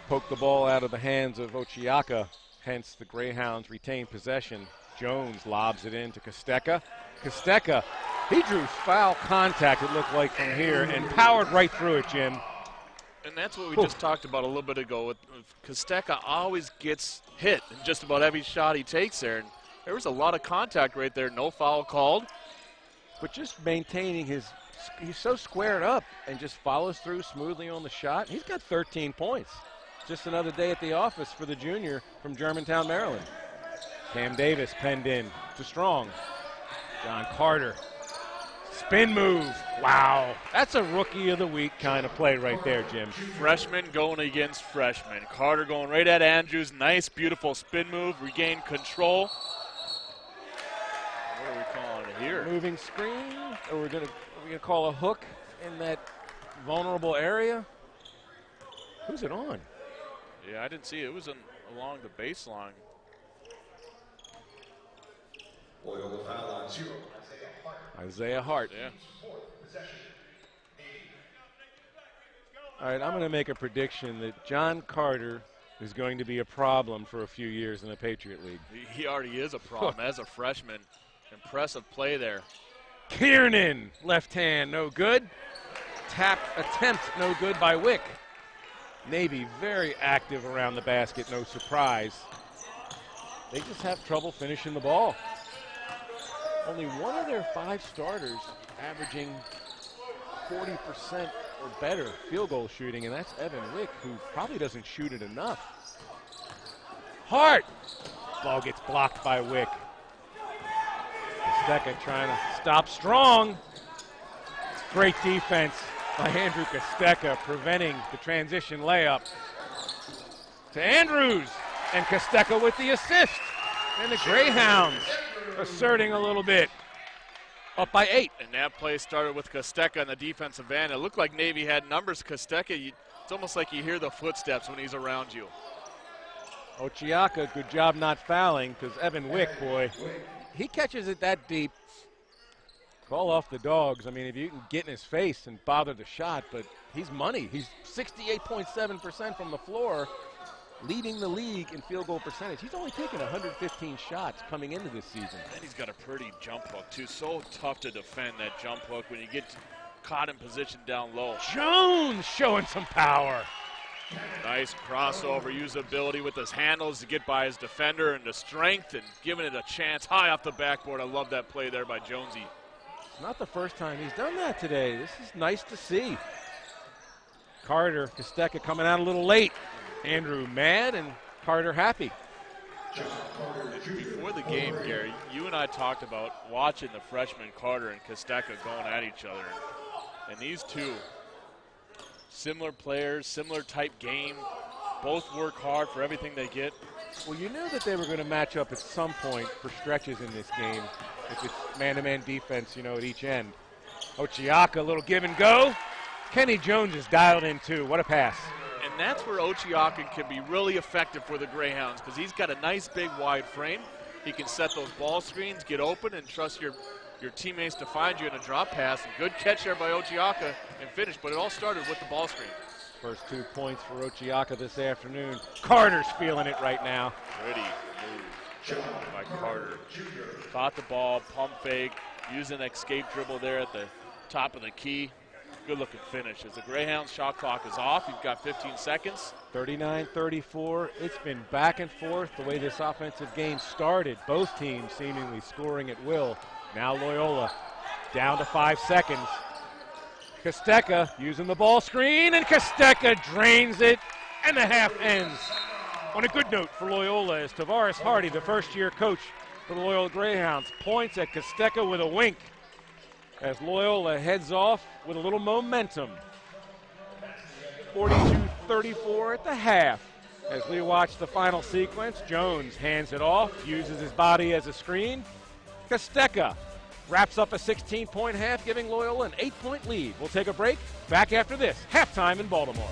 poke the ball out of the hands of Ochiaka. Hence the Greyhounds retain possession. Jones lobs it in to Kostecka. Kostecka, he drew foul contact, it looked like, from here and powered right through it, Jim. And that's what we just talked about a little bit ago. Kostecka always gets hit in just about every shot he takes there. And there was a lot of contact right there. No foul called. But just maintaining he's so squared up and just follows through smoothly on the shot. He's got 13 points. Just another day at the office for the junior from Germantown, Maryland. Cam Davis penned in to Strong. John Carter. Spin move. Wow. That's a rookie of the week kind of play right there, Jim. Freshman going against freshman. Carter going right at Andrews. Nice, beautiful spin move. Regain control. What are we calling it here? Moving screen. Or are we gonna call a hook in that vulnerable area? Who's it on? Yeah, I didn't see it. It was along the baseline. Loyola foul on 0. Isaiah Hart. Yeah. All right, I'm going to make a prediction that John Carter is going to be a problem for a few years in the Patriot League. He already is a problem as a freshman. Impressive play there. Kiernan, left hand, no good. Tap attempt, no good by Wick. Navy very active around the basket, no surprise. They just have trouble finishing the ball. Only one of their 5 starters averaging 40% or better field goal shooting, and that's Evan Wick, who probably doesn't shoot it enough. Hart! Ball gets blocked by Wick. Kostecka trying to stop strong. Great defense by Andrew Kostecka, preventing the transition layup. To Andrews, and Kostecka with the assist. And the Greyhounds asserting a little bit. Up by 8. And that play started with Kostecka on the defensive end. It looked like Navy had numbers. Kostecka, it's almost like you hear the footsteps when he's around you. Ochiaka, good job not fouling, because Evan Wick, boy, he catches it that deep. Call off the dogs. I mean, if you can get in his face and bother the shot, but he's money. He's 68.7% from the floor, leading the league in field goal percentage. He's only taken 115 shots coming into this season. And he's got a pretty jump hook, too. So tough to defend that jump hook when you get caught in position down low. Jones showing some power. Nice crossover usability with his handles to get by his defender, and the strength and giving it a chance high off the backboard. I love that play there by Jonesy. It's not the first time he's done that today. This is nice to see. Carter, Kostecka coming out a little late. Andrew mad and Carter happy. Before the game, Gary, you and I talked about watching the freshman Carter and Kostecka going at each other. And these two, similar players, similar type game, both work hard for everything they get. Well, you knew that they were going to match up at some point for stretches in this game. If it's man-to-man defense, you know, at each end. Ochiaka, a little give and go. Kenny Jones is dialed in too. What a pass. And that's where Ochiaka can be really effective for the Greyhounds, because he's got a nice big wide frame. He can set those ball screens, get open, and trust your teammates to find you in a drop pass. Good catch there by Ochiaka and finish, but it all started with the ball screen. First 2 points for Ochiaka this afternoon. Carter's feeling it right now. Pretty move by Carter. Caught the ball, pump fake, using an escape dribble there at the top of the key. Good looking finish. As the Greyhounds shot clock is off, you've got 15 seconds. 39-34. It's been back and forth the way this offensive game started. Both teams seemingly scoring at will. Now Loyola down to 5 seconds. Kostecka using the ball screen, and Kostecka drains it, and the half ends. On a good note for Loyola is Tavares Hardy, the first-year coach for the Loyola Greyhounds, points at Kostecka with a wink as Loyola heads off with a little momentum. 42-34 at the half. As we watch the final sequence, Jones hands it off, uses his body as a screen. Kostecka wraps up a 16-point half, giving Loyola an 8-point lead. We'll take a break. Back after this. Halftime in Baltimore.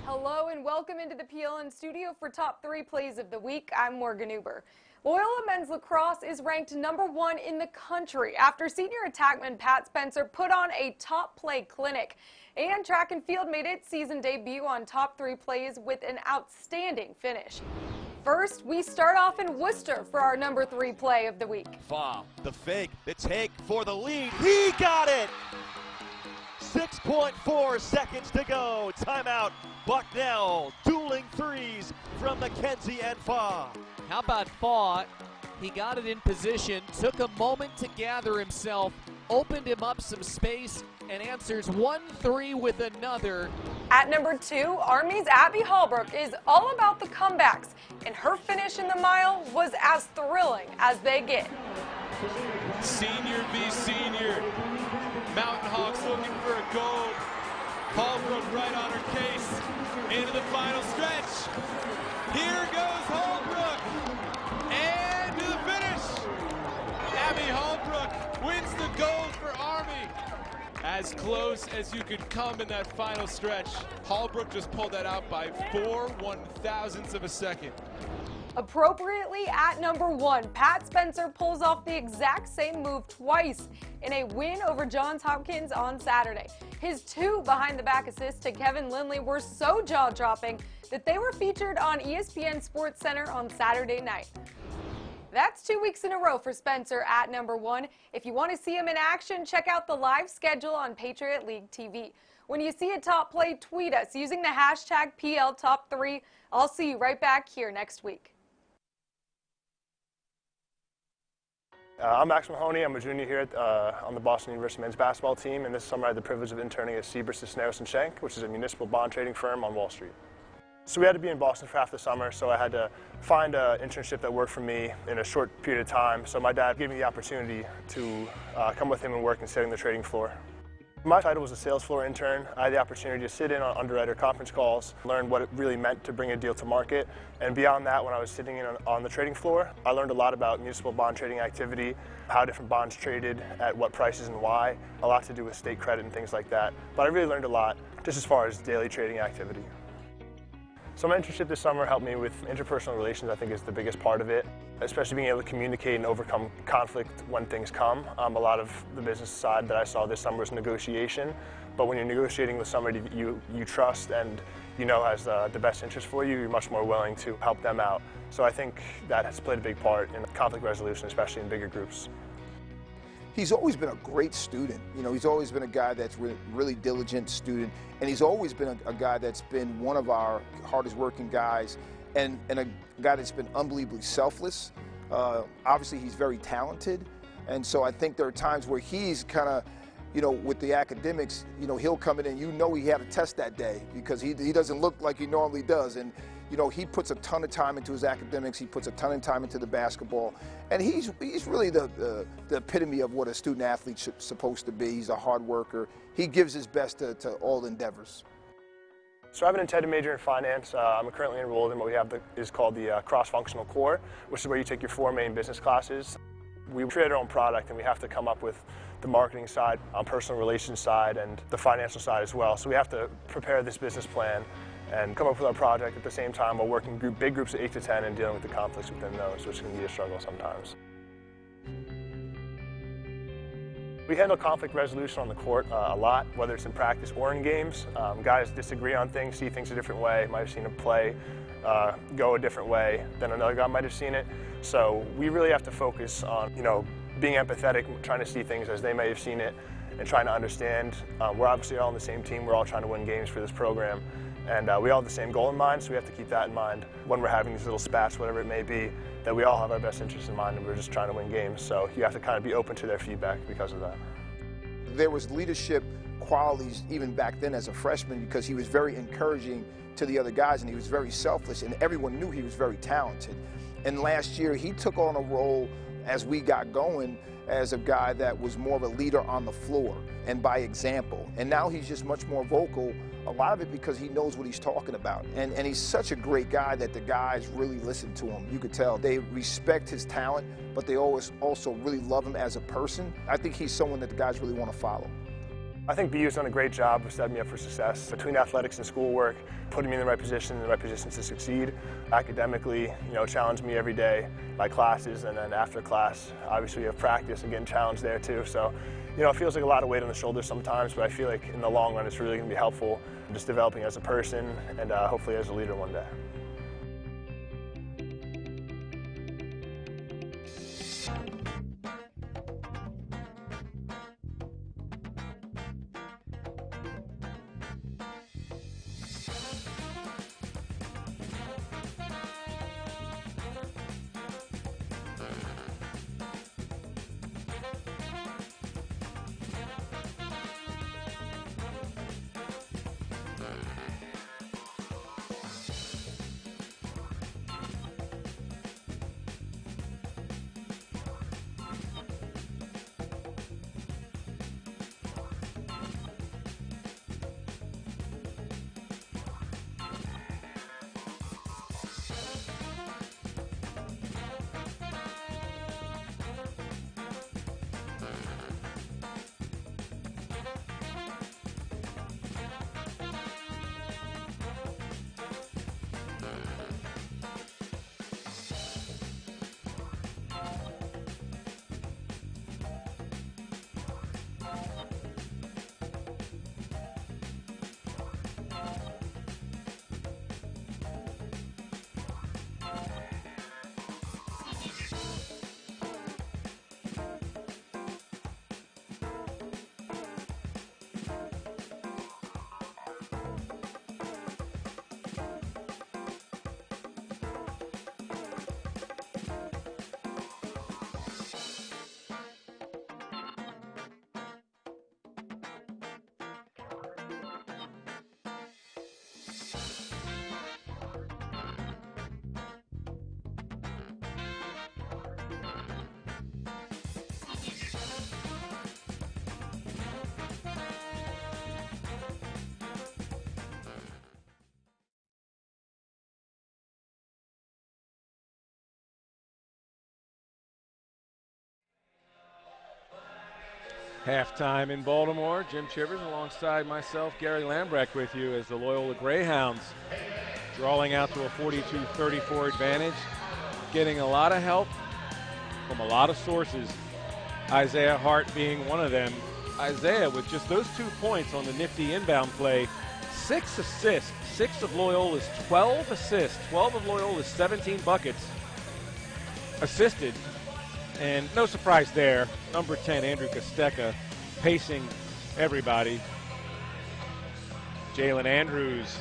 Hello and welcome into the PLN studio for Top 3 Plays of the Week. I'm Morgan Uber. Loyola men's lacrosse is ranked #1 in the country after senior attackman Pat Spencer put on a top play clinic. And track and field made its season debut on Top 3 Plays with an outstanding finish. First, we start off in Worcester for our #3 play of the week. Foul, the fake, the take for the lead. He got it! 6.4 seconds to go. Timeout Bucknell, dueling threes from Mackenzie and Faw. How about Faw? He got it in position, took a moment to gather himself, opened him up some space, and answers 1-3 with another. At number 2, Army's Abby Hallbrook is all about the comebacks, and her finish in the mile was as thrilling as they get. Senior v. senior. Mountain Hawks looking for a gold. Hallbrook right on her case. Into the final stretch. Here goes Hallbrook. And to the finish. Abby Hallbrook wins the gold for Army. As close as you could come in that final stretch. Hallbrook just pulled that out by 4/1000ths of a second. Appropriately at number 1, Pat Spencer pulls off the exact same move twice in a win over Johns Hopkins on Saturday. His 2 behind-the-back assists to Kevin Lindley were so jaw-dropping that they were featured on ESPN SportsCenter on Saturday night. That's 2 weeks in a row for Spencer at number 1. If you want to see him in action, check out the live schedule on Patriot League TV. When you see a top play, tweet us using the hashtag PLTop3. I'll see you right back here next week. I'm Max Mahoney. I'm a junior here on the Boston University men's basketball team, and this summer I had the privilege of interning at Siebert, Cisneros & Schenck, which is a municipal bond trading firm on Wall Street. So we had to be in Boston for half the summer, so I had to find an internship that worked for me in a short period of time. So my dad gave me the opportunity to come with him and work in setting the trading floor. My title was a sales floor intern. I had the opportunity to sit in on underwriter conference calls, learn what it really meant to bring a deal to market. And beyond that, when I was sitting in on the trading floor, I learned a lot about municipal bond trading activity, how different bonds traded, at what prices and why, a lot to do with state credit and things like that. But I really learned a lot just as far as daily trading activity. So my internship this summer helped me with interpersonal relations. I think is the biggest part of it, especially being able to communicate and overcome conflict when things come. A lot of the business side that I saw this summer was negotiation, but when you're negotiating with somebody that you trust and you know has the best interest for you, you're much more willing to help them out. So I think that has played a big part in conflict resolution, especially in bigger groups. He's always been a great student. You know, he's always been a guy that's really diligent student, and he's always been a guy that's been one of our hardest working guys, and a guy that's been unbelievably selfless. Obviously, he's very talented, and so I think there are times where he's kind of, you know, with the academics, you know, he'll come in and you know he had a test that day because he doesn't look like he normally does. And you know, he puts a ton of time into his academics. He puts a ton of time into the basketball. And he's really the epitome of what a student athlete's supposed to be. He's a hard worker. He gives his best to all endeavors. So I have an intended major in finance. I'm currently enrolled in what we have is called the cross-functional core, which is where you take your 4 main business classes. We create our own product, and we have to come up with the marketing side, personal relations side, and the financial side as well. So we have to prepare this business plan and come up with our project at the same time while working big groups of 8 to 10 and dealing with the conflicts within those, which can be a struggle sometimes. We handle conflict resolution on the court a lot, whether it's in practice or in games. Guys disagree on things, see things a different way, might have seen a play go a different way than another guy might have seen it. So we really have to focus on, you know, being empathetic, trying to see things as they may have seen it, and trying to understand. We're obviously all on the same team. We're all trying to win games for this program. And we all have the same goal in mind, so we have to keep that in mind when we're having these little spats, whatever it may be, that we all have our best interests in mind and we're just trying to win games. So you have to kind of be open to their feedback because of that. There was leadership qualities even back then as a freshman because he was very encouraging to the other guys and he was very selfless and everyone knew he was very talented. And last year he took on a role as we got going as a guy that was more of a leader on the floor and by example. And now he's just much more vocal, a lot of it because he knows what he's talking about. And he's such a great guy that the guys really listen to him. You could tell they respect his talent, but they always also really love him as a person. I think he's someone that the guys really want to follow. I think BU's done a great job of setting me up for success. Between athletics and schoolwork, putting me in the right position to succeed. Academically, you know, challenge me every day, my classes, and then after class, obviously we have practice and getting challenged there too. So, you know, it feels like a lot of weight on the shoulders sometimes, but I feel like in the long run it's really going to be helpful just developing as a person and hopefully as a leader one day. Halftime in Baltimore. Jim Chivers alongside myself, Gary Lambrecht, with you as the Loyola Greyhounds drawing out to a 42-34 advantage, getting a lot of help from a lot of sources, Isaiah Hart being one of them. Isaiah, with just those 2 points on the nifty inbound play, 6 assists, 6 of Loyola's 12 assists, 12 of Loyola's 17 buckets assisted. And no surprise there, number 10, Andrew Kostecka, pacing everybody. Jalen Andrews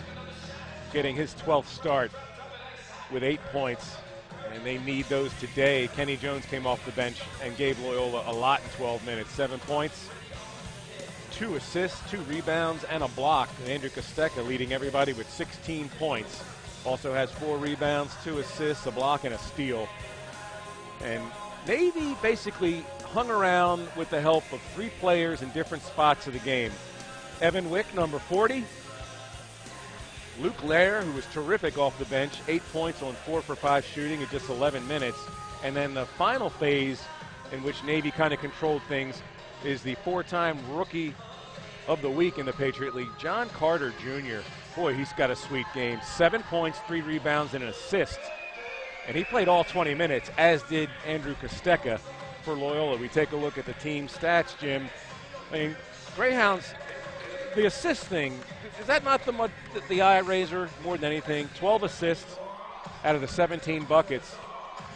getting his 12th start with 8 points, and they need those today. Kenny Jones came off the bench and gave Loyola a lot in 12 minutes. 7 points, 2 assists, 2 rebounds, and a block. And Andrew Kostecka leading everybody with 16 points. Also has 4 rebounds, 2 assists, a block, and a steal. And Navy basically hung around with the help of 3 players in different spots of the game. Evan Wick, number 40. Luke Lair, who was terrific off the bench, 8 points on 4 for 5 shooting in just 11 minutes. And then the final phase in which Navy kind of controlled things is the 4-time Rookie of the Week in the Patriot League, John Carter Jr. Boy, he's got a sweet game. 7 points, 3 rebounds, and an assist. And he played all 20 minutes, as did Andrew Kostecka for Loyola. We take a look at the team stats, Jim. I mean, Greyhounds, the assist thing, is that not the eye raiser more than anything? 12 assists out of the 17 buckets.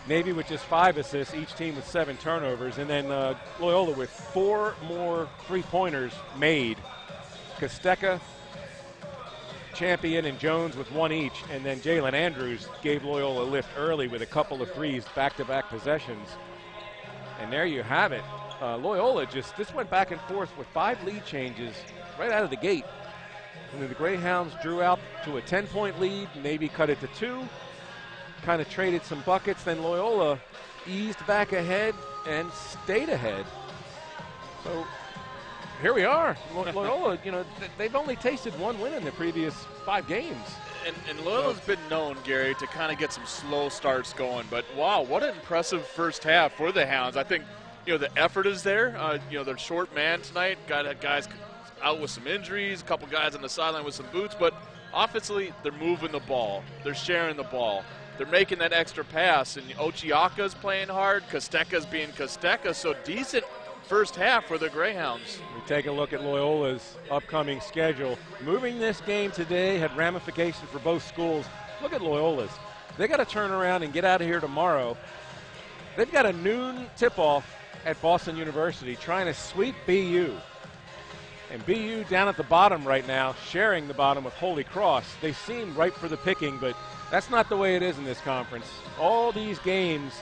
Navy with just 5 assists, each team with 7 turnovers. And then Loyola with 4 more three-pointers made. Kostecka, Champion, and Jones with 1 each. And then Jalen Andrews gave Loyola a lift early with a couple of threes, back-to-back possessions. And there you have it. Loyola this went back and forth with 5 lead changes right out of the gate. And then the Greyhounds drew out to a 10-point lead. Navy cut it to 2. Kind of traded some buckets. Then Loyola eased back ahead and stayed ahead. So here we are. Loyola, they've only tasted 1 win in the previous 5 games. And Loyola's been known, Gary, to kind of get some slow starts going. But, wow, what an impressive first half for the Hounds. I think, the effort is there. They're short man tonight. Got guys out with some injuries, a couple guys on the sideline with some boots. But offensively, they're moving the ball. They're sharing the ball. They're making that extra pass. And Ochiaka's playing hard. Kostecka's being Kostecka. So decent first half for the Greyhounds. We take a look at Loyola's upcoming schedule. Moving this game today had ramifications for both schools. Look at Loyola's. They got to turn around and get out of here tomorrow. They've got a noon tip-off at Boston University trying to sweep BU. And BU down at the bottom right now, sharing the bottom with Holy Cross. They seem ripe for the picking, but that's not the way it is in this conference. All these games,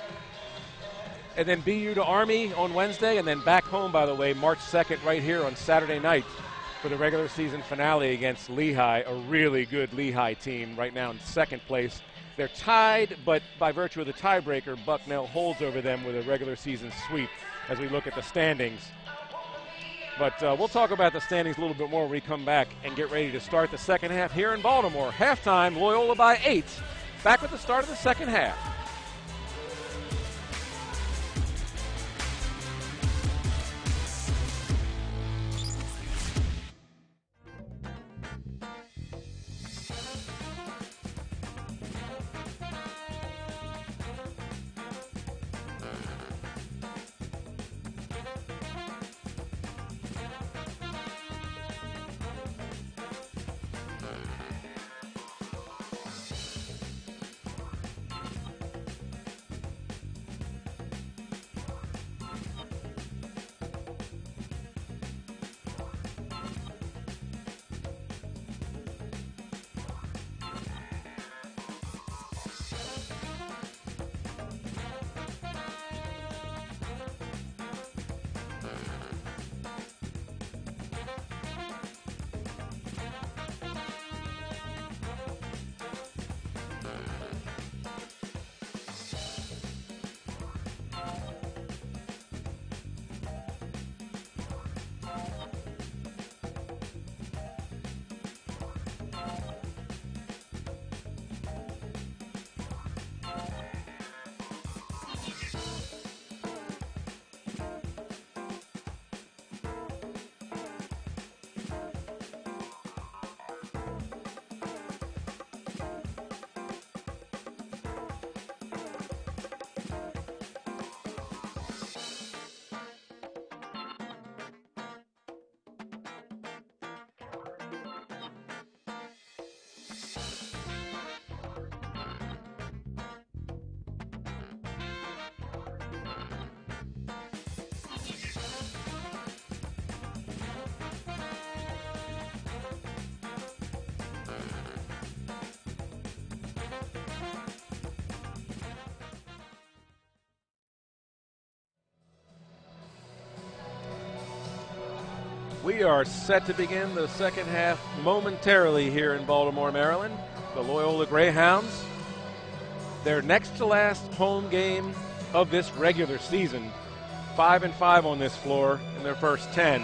and then BU to Army on Wednesday, and then back home, by the way, March 2nd right here on Saturday night for the regular season finale against Lehigh, a really good Lehigh team right now in second place. They're tied, but by virtue of the tiebreaker, Bucknell holds over them with a regular season sweep as we look at the standings. But we'll talk about the standings a little bit more when we come back and get ready to start the second half here in Baltimore. Halftime, Loyola by 8. Back with the start of the second half. We are set to begin the second half momentarily here in Baltimore, Maryland. The Loyola Greyhounds, their next to last home game of this regular season, 5-5 on this floor in their first 10.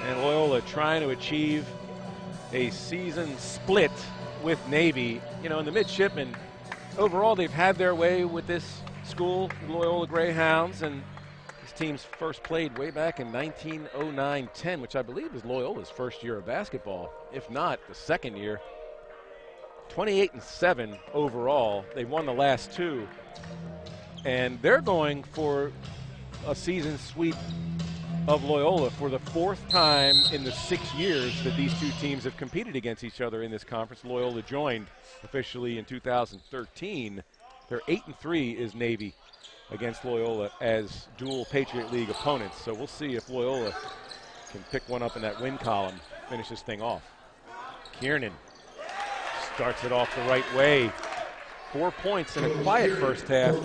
And Loyola trying to achieve a season split with Navy. You know, in the midshipmen, overall they've had their way with this school, the Loyola Greyhounds, and this team's first played way back in 1909-10, which I believe is Loyola's first year of basketball, if not the second year. 28-7 overall. They've won the last two, and they're going for a season sweep of Loyola for the fourth time in the 6 years that these two teams have competed against each other in this conference. Loyola joined officially in 2013. Their 8-3 is Navy against Loyola as dual Patriot League opponents. So we'll see if Loyola can pick one up in that win column, finish this thing off. Kiernan starts it off the right way. 4 points in a quiet first half.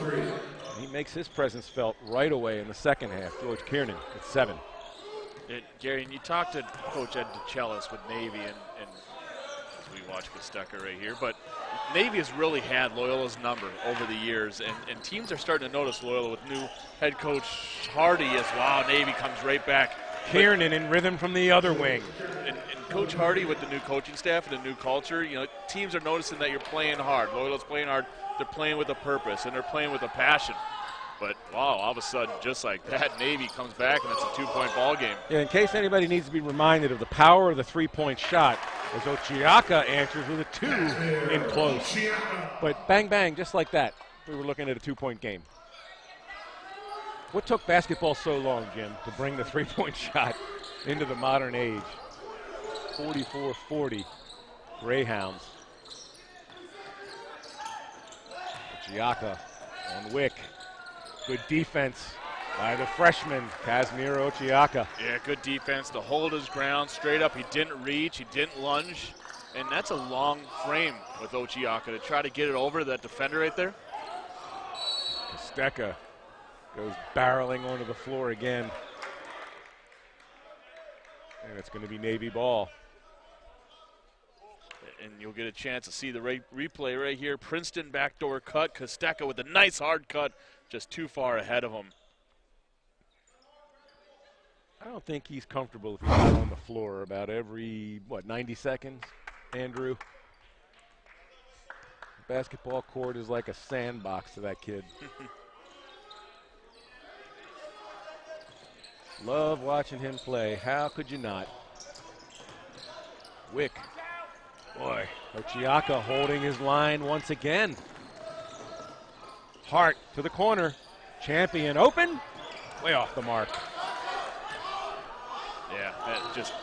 He makes his presence felt right away in the second half. George Kiernan at 7. Gary, and you talked to Coach Ed DeChellis with Navy, and as we watch Costeca right here, but Navy has really had Loyola's number over the years, and teams are starting to notice Loyola with new head coach Hardy as wow, Navy comes right back. Kiernan in rhythm from the other wing. And Coach Hardy with the new coaching staff and the new culture, you know, teams are noticing that you're playing hard. Loyola's playing hard. They're playing with a purpose, and they're playing with a passion. But, wow, all of a sudden, just like that, Navy comes back, and it's a 2-point ball game. Yeah, in case anybody needs to be reminded of the power of the three-point shot, as Ochiaka answers with a 2 in close. But bang, bang, just like that, we were looking at a 2-point game. What took basketball so long, Jim, to bring the three-point shot into the modern age? 44-40, Greyhounds. Ochiaka on Wick. Good defense by the freshman, Casimir Ochiaka. Yeah, good defense to hold his ground straight up. He didn't reach, he didn't lunge, and that's a long frame with Ochiaka to try to get it over that defender right there. Costeca goes barreling onto the floor again. And it's going to be Navy ball. And you'll get a chance to see the replay right here. Princeton backdoor cut. Costeca with a nice hard cut, just too far ahead of him. I don't think he's comfortable if he's out on the floor about every, 90 seconds, Andrew? The basketball court is like a sandbox to that kid. Love watching him play. How could you not? Wick. Boy, Ochiaka holding his line once again. Hart to the corner. Champion open. Way off the mark. Yeah, just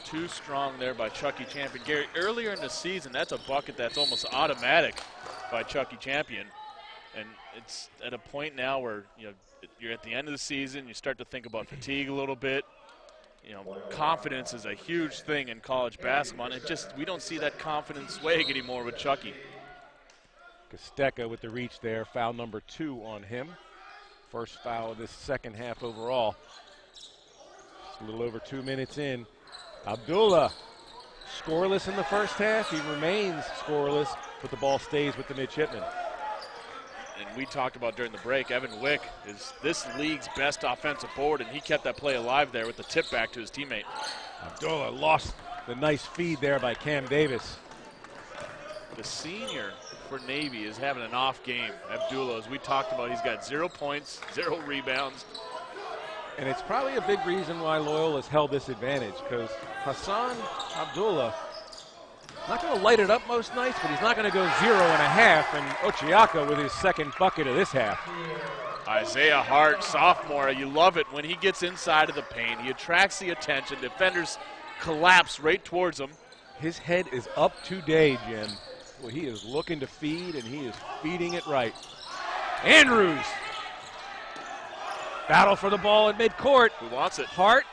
too strong there by Chucky Champion. Gary, earlier in the season, that's a bucket that's almost automatic by Chucky Champion. And it's at a point now where, you're at the end of the season, you start to think about fatigue a little bit. Confidence is a huge thing in college basketball, and we don't see that confidence swag anymore with Chucky. Costeca with the reach there, foul number 2 on him. First foul of this second half overall. Just a little over 2 minutes in. Abdullah, scoreless in the first half. He remains scoreless, but the ball stays with the midshipmen. And we talked about during the break, Evan Wick is this league's best offensive forward, and he kept that play alive there with the tip back to his teammate. Abdullah lost the nice feed there by Cam Davis. The senior for Navy is having an off game. Abdullah, as we talked about, he's got 0 points, 0 rebounds. And it's probably a big reason why Loyola's held this advantage, because Hassan Abdullah not going to light it up most nights, but he's not going to go 0 and a half, and Ochiaka with his second bucket of this half. Isaiah Hart, sophomore, you love it when he gets inside of the paint. He attracts the attention. Defenders collapse right towards him. His head is up today, Jim. Well, he is looking to feed, and he is feeding it right. Andrews. Battle for the ball at midcourt. Who wants it? Hart.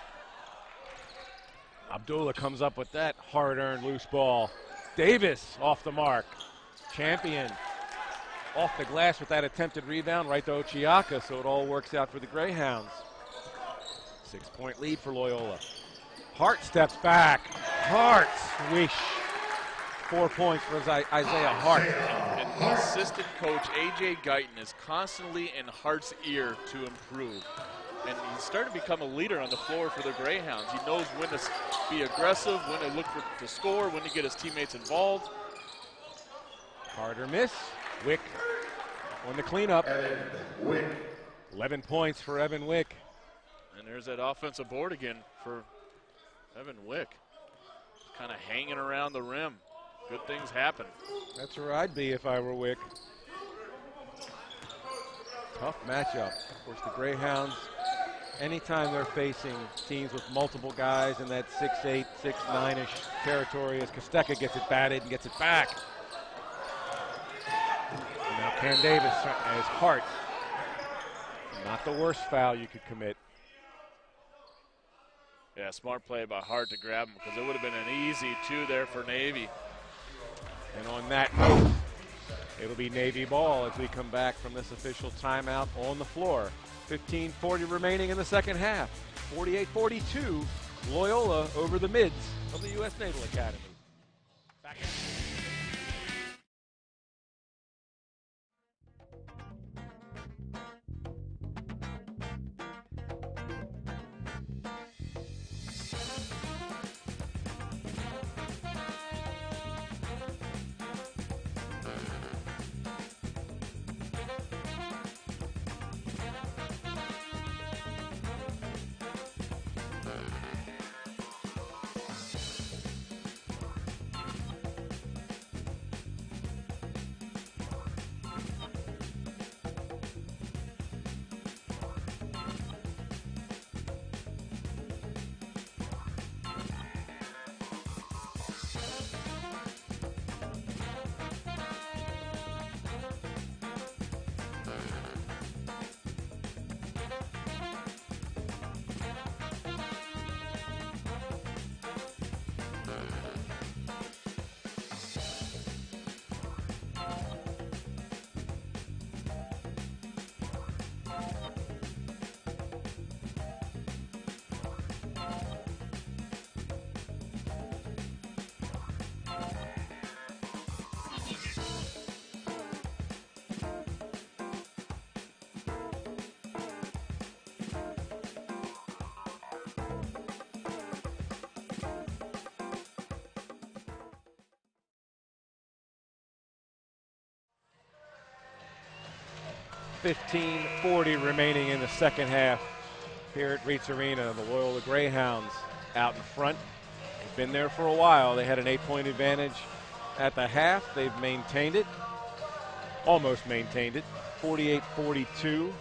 Abdullah comes up with that hard-earned loose ball. Davis off the mark. Champion off the glass with that attempted rebound right to Ochiaka, so it all works out for the Greyhounds. 6-point lead for Loyola. Hart steps back. Hart, swish. 4 points for Isaiah Hart. And the assistant coach, A.J. Guyton, is constantly in Hart's ear to improve. And he's starting to become a leader on the floor for the Greyhounds. He knows when to be aggressive, when to look to score, when to get his teammates involved. Carter miss. Wick on the cleanup. 11 points for Evan Wick. And there's that offensive board again for Evan Wick. Kind of hanging around the rim. Good things happen. That's where I'd be if I were Wick. Tough matchup. Of course, the Greyhounds, anytime they're facing teams with multiple guys in that 6'8", 6'9"-ish territory, as Kostecka gets it batted and gets it back. And now Cam Davis as Hart. Not the worst foul you could commit. Yeah, smart play by Hart to grab him, because it would have been an easy 2 there for Navy. And on that note, it'll be Navy ball as we come back from this official timeout on the floor. 15:40 remaining in the second half. 48-42, Loyola over the mids of the U.S. Naval Academy. Back in. .40 remaining in the second half here at Reitz Arena. The Loyola Greyhounds out in front. They've been there for a while. They had an 8-point advantage at the half. They've maintained it, almost maintained it, 48-42.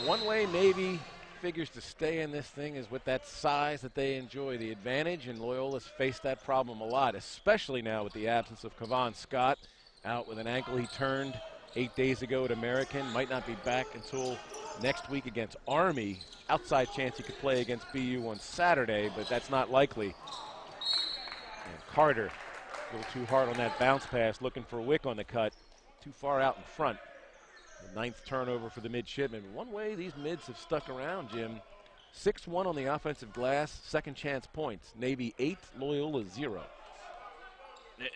One way Navy figures to stay in this thing is with that size that they enjoy the advantage, and Loyola's faced that problem a lot, especially now with the absence of Kavon Scott, out with an ankle he turned 8 days ago at American. Might not be back until next week against Army. Outside chance he could play against BU on Saturday, but that's not likely. And Carter, a little too hard on that bounce pass, looking for Wick on the cut. Too far out in front. The 9th turnover for the midshipmen. One way these mids have stuck around, Jim. 6-1 on the offensive glass, second chance points. Navy 8, Loyola 0.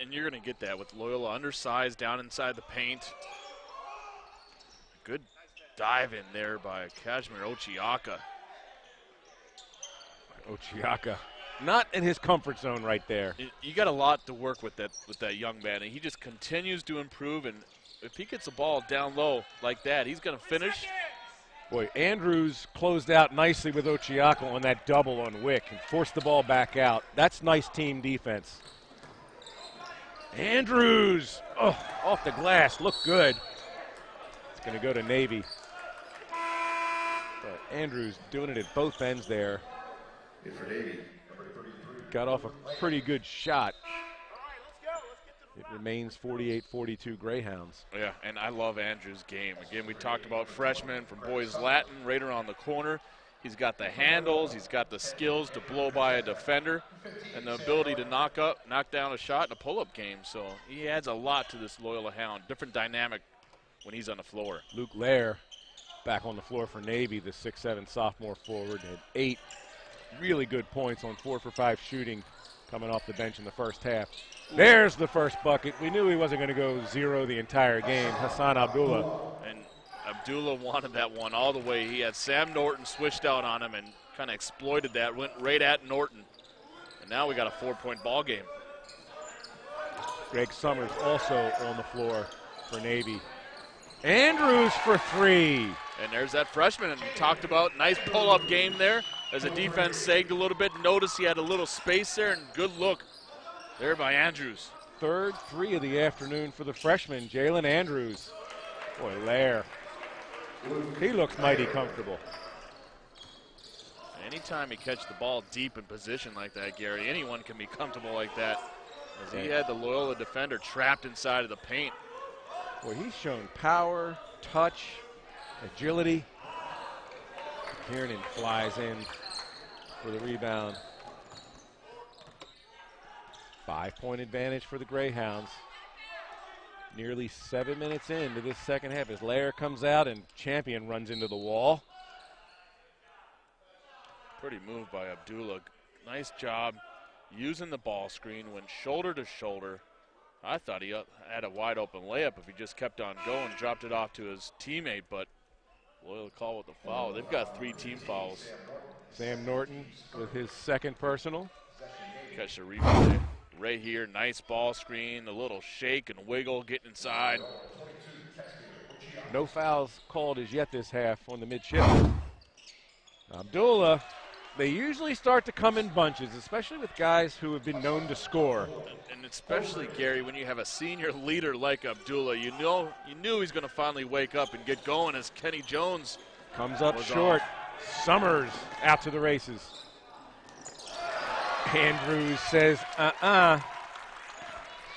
And you're going to get that with Loyola undersized down inside the paint. Good dive in there by Kashmir Ochiaka. Ochiaka, not in his comfort zone right there. You got a lot to work with that young man, and he just continues to improve. And if he gets the ball down low like that, he's going to finish. Boy, Andrews closed out nicely with Ochiaka on that double on Wick and forced the ball back out. That's nice team defense. Andrews, oh, off the glass, looked good. It's going to go to Navy. But Andrews doing it at both ends there. Got off a pretty good shot. It remains 48-42 Greyhounds. Yeah, and I love Andrews' game. Again, we talked about freshman from Boys Latin right around the corner. He's got the handles, he's got the skills to blow by a defender, and the ability to knock down a shot in a pull-up game. So he adds a lot to this Loyola Hound. Different dynamic when he's on the floor. Luke Lair back on the floor for Navy, the 6'7" sophomore forward, had 8 really good points on 4 for 5 shooting coming off the bench in the first half. There's the first bucket. We knew he wasn't going to go 0 the entire game. Hassan Abdullah. And Abdullah wanted that one all the way. He had Sam Norton switched out on him and kind of exploited that, went right at Norton. And now we got a 4-point ball game. Greg Summers also on the floor for Navy. Andrews for 3. And there's that freshman, and we talked about nice pull-up game there as the defense sagged a little bit. Notice he had a little space there, and good look there by Andrews. Third 3 of the afternoon for the freshman, Jalen Andrews. Boy, Lair. He looks mighty comfortable. Anytime he catches the ball deep in position like that, Gary, anyone can be comfortable like that. As he had the Loyola defender trapped inside of the paint. Boy, he's shown power, touch, agility. Kiernan flies in for the rebound. 5-point advantage for the Greyhounds. Nearly 7 minutes into this second half as Lair comes out and Champion runs into the wall. Pretty move by Abdullah. Nice job using the ball screen, went shoulder to shoulder. I thought he had a wide open layup if he just kept on going, dropped it off to his teammate, but Loyola call with the foul. They've got 3 team fouls. Sam Norton with his second personal. Catch the rebound right here. Nice ball screen, a little shake and wiggle, getting inside. No fouls called as yet this half on the midship. Abdullah, they usually start to come in bunches, especially with guys who have been known to score. And especially, Gary, when you have a senior leader like Abdullah, you knew he's going to finally wake up and get going as Kenny Jones comes up short. Summers out to the races. Andrews says,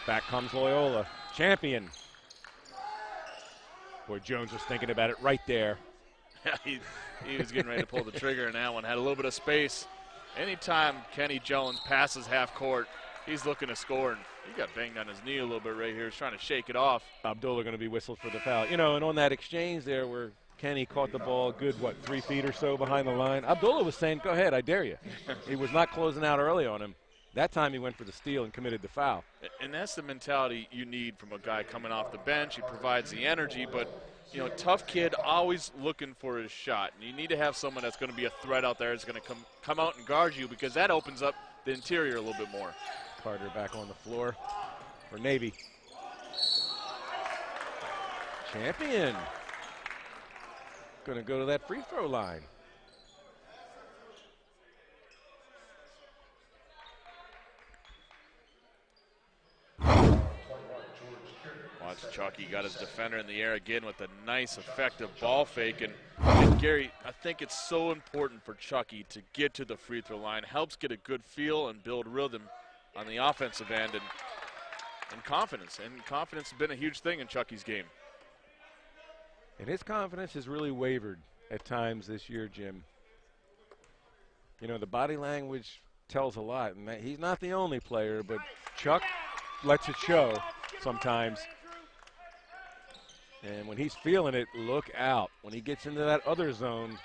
Back comes Loyola. Champion. Boy, Jones was thinking about it right there. he was getting ready to pull the trigger in that one. Had a little bit of space. Anytime Kenny Jones passes half court, he's looking to score. And he got banged on his knee a little bit right here. He's trying to shake it off. Abdullah going to be whistled for the foul. You know, and on that exchange there where Kenny caught the ball good, 3 feet or so behind the line, Abdullah was saying, go ahead, I dare you. He was not closing out early on him. That time he went for the steal and committed the foul. And that's the mentality you need from a guy coming off the bench. He provides the energy, but you know, tough kid, always looking for his shot. And you need to have someone that's going to be a threat out there that's going to come out and guard you, because that opens up the interior a little bit more. Carter back on the floor for Navy. Champion going to go to that free throw line. Watch Chucky got his defender in the air again with a nice effective ball fake. And Gary, I think it's so important for Chucky to get to the free throw line. Helps get a good feel and build rhythm on the offensive end and confidence. And confidence has been a huge thing in Chucky's game. And his confidence has really wavered at times this year, Jim. You know, the body language tells a lot. And he's not the only player, but Chuck lets it show sometimes. And when he's feeling it, look out. When he gets into that other zone,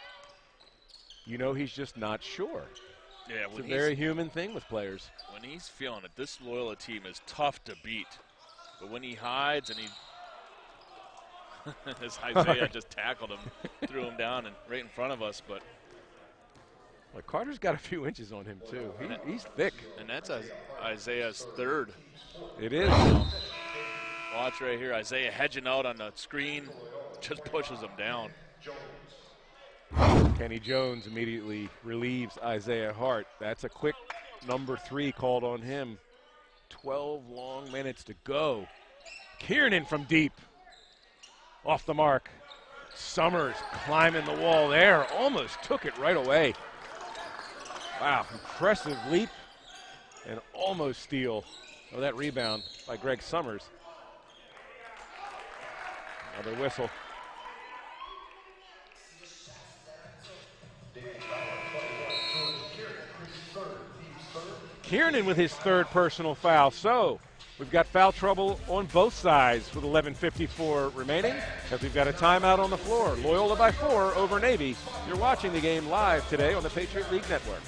you know he's just not sure. Yeah, it's a very human thing with players. When he's feeling it, this Loyola team is tough to beat. But when he hides and he as Isaiah just tackled him, threw him down and right in front of us. But well, Carter's got a few inches on him too. He's thick. And that's Isaiah's third. It is. Watch right here, Isaiah hedging out on the screen, just pushes him down. Kenny Jones immediately relieves Isaiah Hart. That's a quick number 3 called on him. 12 long minutes to go. Kiernan from deep. Off the mark. Summers climbing the wall there. Almost took it right away. Wow, impressive leap and almost steal. Oh, that rebound by Greg Summers. Another whistle. Kiernan with his third personal foul. So we've got foul trouble on both sides with 11:54 remaining as we've got a timeout on the floor. Loyola by 4 over Navy. You're watching the game live today on the Patriot League Network.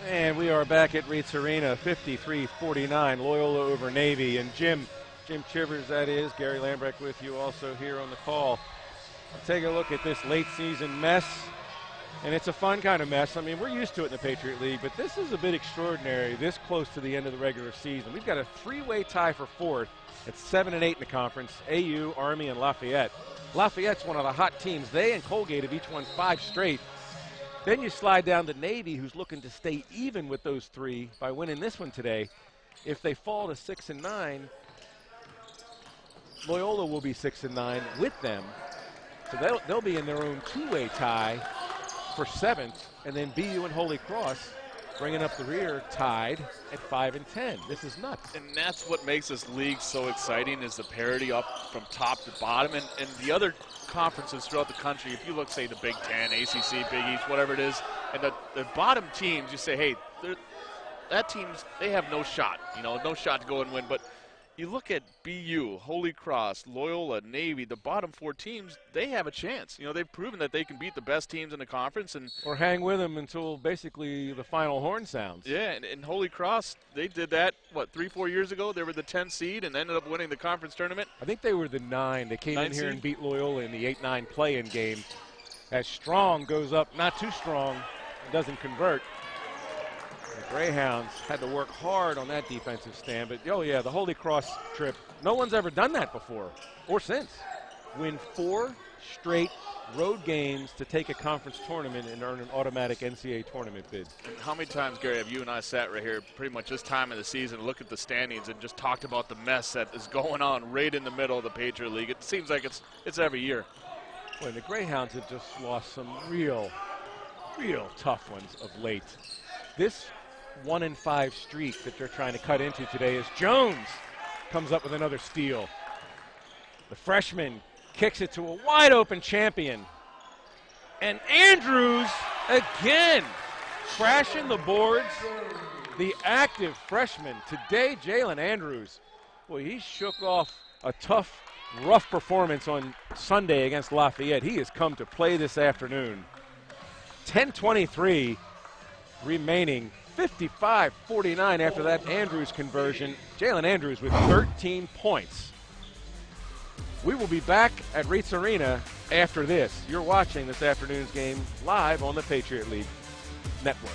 And we are back at Reitz Arena, 53-49, Loyola over Navy. And Jim Chivers, that is, Gary Lambrecht with you also here on the call. Take a look at this late season mess. And it's a fun kind of mess. I mean, we're used to it in the Patriot League, but this is a bit extraordinary this close to the end of the regular season. We've got a three-way tie for fourth at 7 and 8 in the conference, AU, Army, and Lafayette. Lafayette's one of the hot teams. They and Colgate have each won 5 straight. Then you slide down to Navy, who's looking to stay even with those three by winning this one today. If they fall to 6 and 9, Loyola will be 6 and 9 with them. So they'll be in their own two-way tie for 7th, and then BU and Holy Cross bringing up the rear tied at 5 and 10. This is nuts. And that's what makes this league so exciting is the parity up from top to bottom. And the other conferences throughout the country, if you look, say, the Big Ten, ACC, Big East, whatever it is, and the bottom teams, you say, hey, that team's, they have no shot, no shot to go and win. But you look at BU, Holy Cross, Loyola, Navy, the bottom 4 teams, they have a chance. They've proven that they can beat the best teams in the conference. Or hang with them until basically the final horn sounds. Yeah, and Holy Cross, they did that, 3-4 years ago? They were the 10th seed and ended up winning the conference tournament. I think they were the 9. They came in here seed? and beat Loyola in the 8-9 play-in game. As Strong goes up, not too strong, doesn't convert. The Greyhounds had to work hard on that defensive stand, but the Holy Cross trip, no one's ever done that before or since. Win 4 straight road games to take a conference tournament and earn an automatic NCAA tournament bid. And how many times, Gary, have you and I sat right here pretty much this time of the season, look at the standings and just talked about the mess that is going on right in the middle of the Patriot League? It seems like it's every year. Well, the Greyhounds have just lost some real tough ones of late. This 1-5 streak that they're trying to cut into today is Jones comes up with another steal. The freshman kicks it to a wide open champion. And Andrews again crashing the boards. The active freshman today, Jalen Andrews. Boy, he shook off a tough, rough performance on Sunday against Lafayette. He has come to play this afternoon. 10:23 remaining. 55-49 after that Andrews conversion. Jalen Andrews with 13 points. We will be back at Reitz Arena after this. You're watching this afternoon's game live on the Patriot League Network.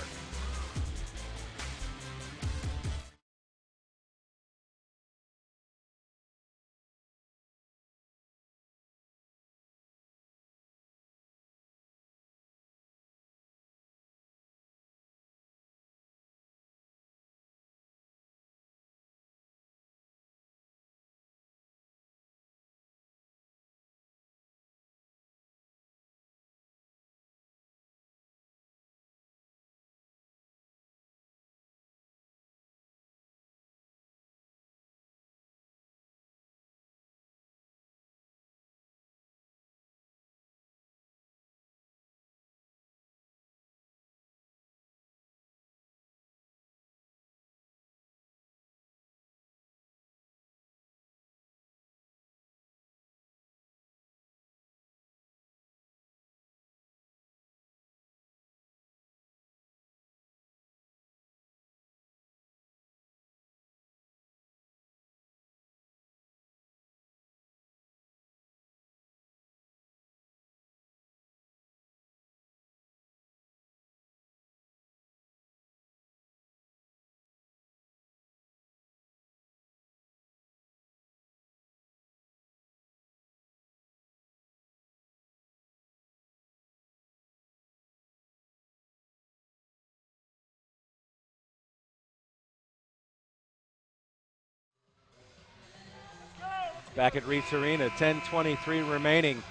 Back at Reitz Arena, 10:23 remaining.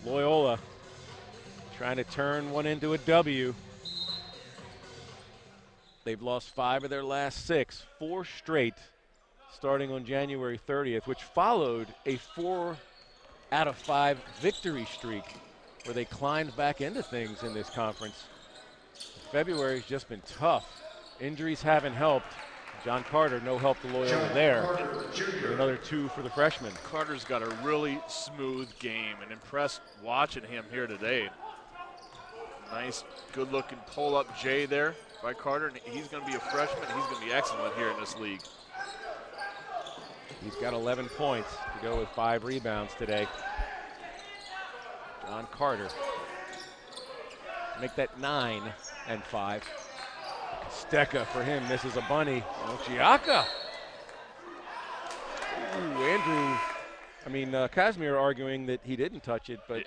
Loyola trying to turn one into a W. They've lost 5 of their last 6, 4 straight, starting on January 30th, which followed a 4 out of 5 victory streak where they climbed back into things in this conference. February's just been tough. Injuries haven't helped. John Carter, no help to Loyola there. Another 2 for the freshman. Carter's got a really smooth game and impressed watching him here today. Nice, good-looking pull-up J there. by Carter, and he's going to be a freshman. He's going to be excellent here in this league. He's got 11 points to go with 5 rebounds today. John Carter. Make that 9 and 5. Stecca for him misses a bunny. Ochiaka. Casimir arguing that he didn't touch it, but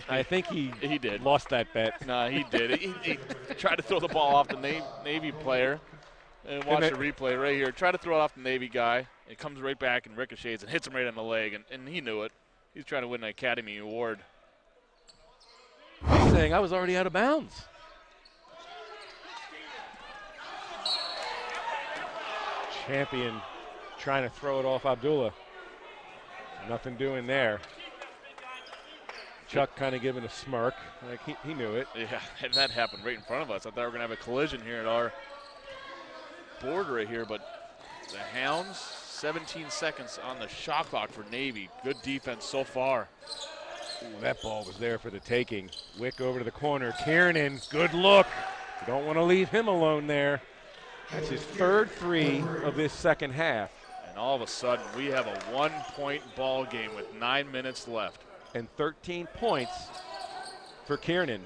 I think he did. Lost that bet. No, he did. He tried to throw the ball off the Navy player. And watch the replay right here. Try to throw it off the Navy guy. It comes right back and ricochets and hits him right on the leg, and he knew it. He's trying to win an Academy Award. He's saying I was already out of bounds. Champion trying to throw it off Abdullah. Nothing doing there. Chuck kind of giving a smirk, like he knew it. Yeah, that happened right in front of us. I thought we were going to have a collision here at our board right here, but the Hounds, 17 seconds on the shot clock for Navy. Good defense so far. Ooh, that ball was there for the taking. Wick over to the corner. Kiernan, good look. You don't want to leave him alone there. That's his 3rd 3 of this second half. And all of a sudden, we have a 1-point ball game with 9 minutes left. And 13 points for Kiernan.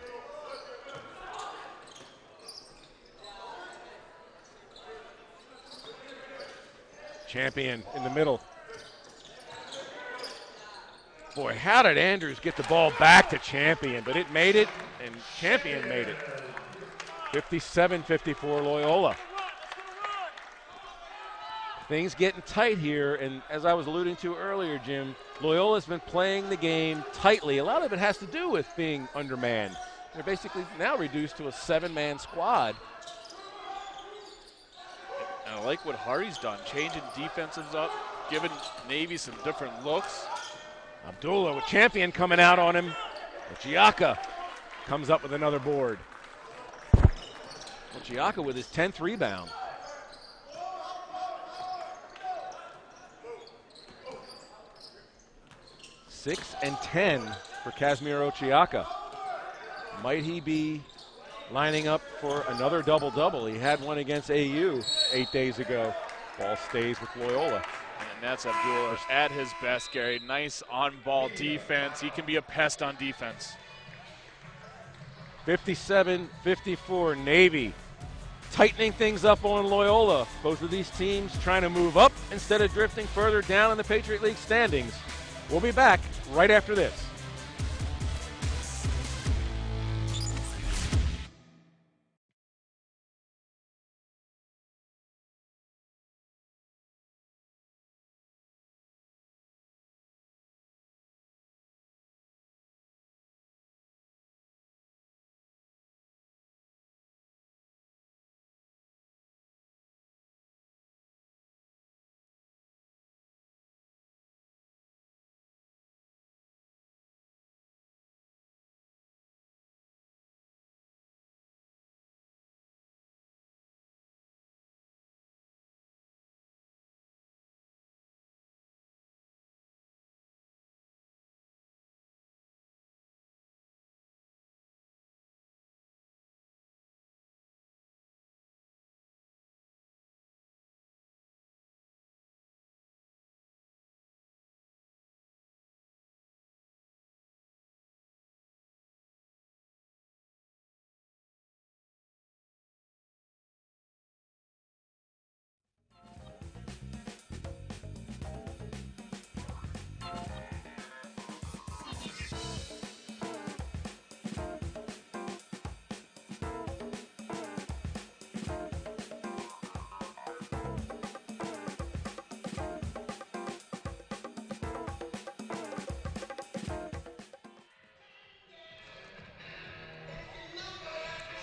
Champion in the middle. Boy, how did Andrews get the ball back to Champion? But it made it, and Champion made it. 57-54 Loyola. Things getting tight here, and as I was alluding to earlier, Jim, Loyola's been playing the game tightly. A lot of it has to do with being undermanned. They're basically now reduced to a 7-man squad. And I like what Hardy's done, changing defensives up, giving Navy some different looks. Abdullah with Champion coming out on him. Ochiaka comes up with another board. Ochiaka with his 10th rebound. Six and 10 for Casimir Ochiaka. Might he be lining up for another double-double? He had one against AU 8 days ago. Ball stays with Loyola. And that's Abdullah at his best, Gary. Nice on-ball defense. He can be a pest on defense. 57-54 Navy. Tightening things up on Loyola. Both of these teams trying to move up instead of drifting further down in the Patriot League standings. We'll be back right after this.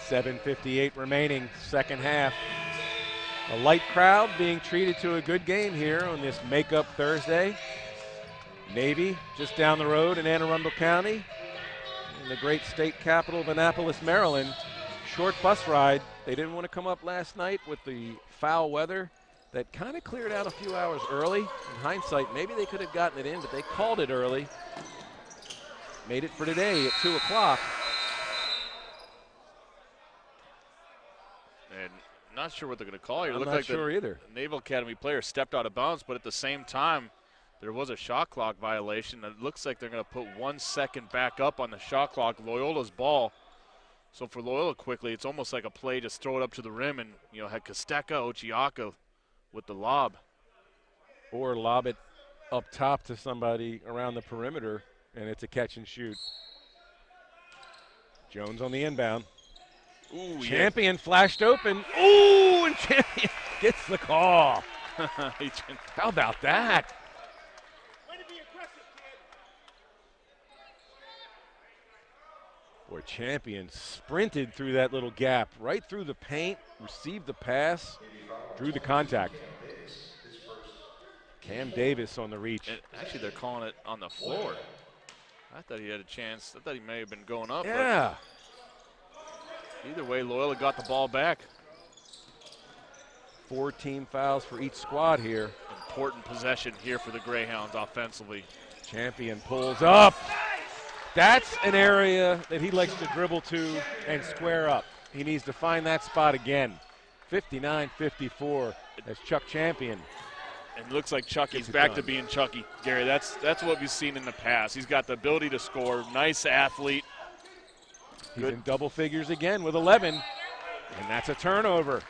.58 remaining, second half. A light crowd being treated to a good game here on this Makeup Thursday. Navy just down the road in Anne Arundel County, in the great state capital of Annapolis, Maryland. Short bus ride. They didn't want to come up last night with the foul weather that kind of cleared out a few hours early. In hindsight, maybe they could have gotten it in, but they called it early. Made it for today at 2 o'clock. not sure what they're going to call here. It I'm looked not like sure the either. Naval Academy player stepped out of bounds, but at the same time, there was a shot clock violation. It looks like they're going to put 1 second back up on the shot clock. Loyola's ball. So for Loyola quickly, it's almost like a play, just throw it up to the rim and, had Kosteka, Ochiaka with the lob. Or lob it up top to somebody around the perimeter, and it's a catch and shoot. Jones on the inbound. Ooh, Champion flashed open. Ooh, and Champion gets the call. How about that? Boy, Champion sprinted through that little gap, right through the paint, received the pass, drew the contact. Cam Davis on the reach. And actually, they're calling it on the floor. I thought he had a chance. I thought he may have been going up. Yeah. But either way, Loyola got the ball back. 4 team fouls for each squad here. Important possession here for the Greyhounds offensively. Champion pulls up. That's an area that he likes to dribble to and square up. He needs to find that spot again. 59-54 as Chuck Champion. And looks like Chucky's back to being Chucky. Gary, that's what we've seen in the past. He's got the ability to score. Nice athlete. He's in double figures again with 11. And that's a turnover.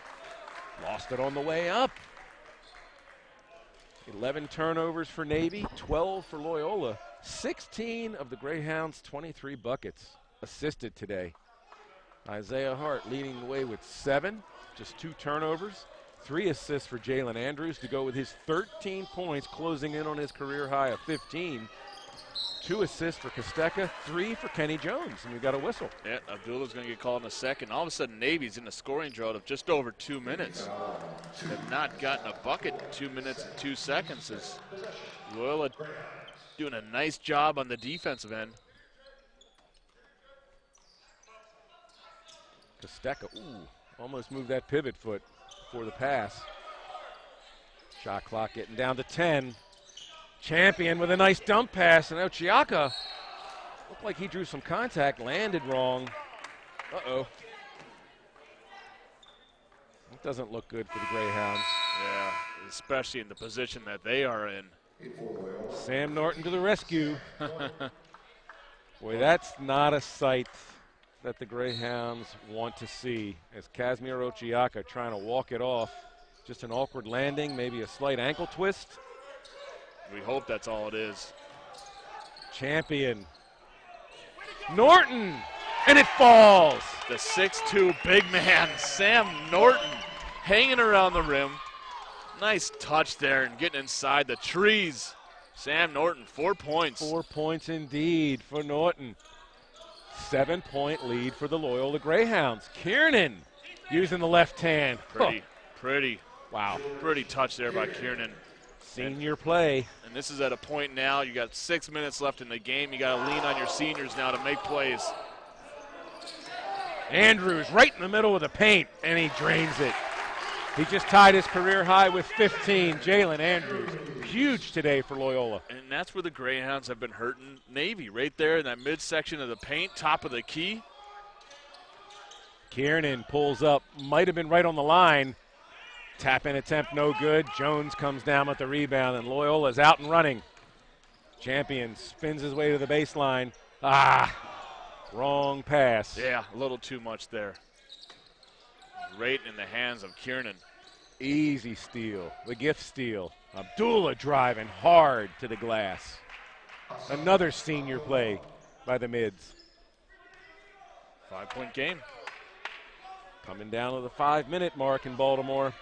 Lost it on the way up. 11 turnovers for Navy, 12 for Loyola. 16 of the Greyhounds' 23 buckets assisted today. Isaiah Hart leading the way with 7, just 2 turnovers. 3 assists for Jalen Andrews to go with his 13 points, closing in on his career high of 15. 2 assists for Kosteka, 3 for Kenny Jones, and we got a whistle. Yeah, Abdullah's going to get called in a second. All of a sudden, Navy's in a scoring drought of just over 2 minutes. Have not gotten a bucket in 2 minutes and 2 seconds as Loyola doing a nice job on the defensive end. Kosteka, almost moved that pivot foot before the pass. Shot clock getting down to 10. Champion with a nice dump pass, and Ochiaka looked like he drew some contact, landed wrong. Uh-oh. It doesn't look good for the Greyhounds. Yeah, especially in the position that they are in. Sam Norton to the rescue. Boy, that's not a sight that the Greyhounds want to see, as Kazmir Ochiaka trying to walk it off. Just an awkward landing, maybe a slight ankle twist. We hope that's all it is. Champion. Norton, and it falls. The 6'2" big man, Sam Norton, hanging around the rim. Nice touch there and getting inside the trees. Sam Norton, 4 points. 4 points indeed for Norton. 7-point lead for the Loyola Greyhounds. Kiernan using the left hand. Pretty. Wow. Pretty touch there by Kiernan. Senior play. And this is at a point now, you got 6 minutes left in the game. You got to lean on your seniors now to make plays. Andrews right in the middle of the paint, and he drains it. He just tied his career high with 15. Jalen Andrews, huge today for Loyola. And that's where the Greyhounds have been hurting Navy, right there in that midsection of the paint, top of the key. Kiernan pulls up, might have been right on the line. Tap-in attempt no good. Jones comes down with the rebound, and Loyola's out and running. Champion spins his way to the baseline. Wrong pass. Yeah, a little too much there. Right in the hands of Kiernan. Easy steal, the gift steal. Abdullah driving hard to the glass. Another senior play by the mids. 5-point game. Coming down to the 5-minute mark in Baltimore.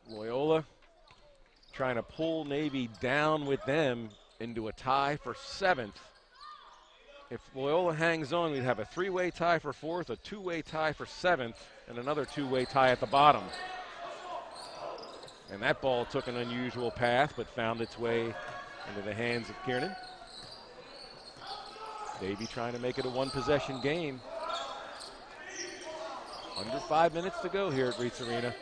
Loyola trying to pull Navy down with them into a tie for 7th. If Loyola hangs on, we'd have a 3-way tie for 4th, a 2-way tie for 7th, and another 2-way tie at the bottom. And that ball took an unusual path, but found its way into the hands of Kiernan. Navy trying to make it a 1-possession game. Under 5 minutes to go here at Reitz Arena.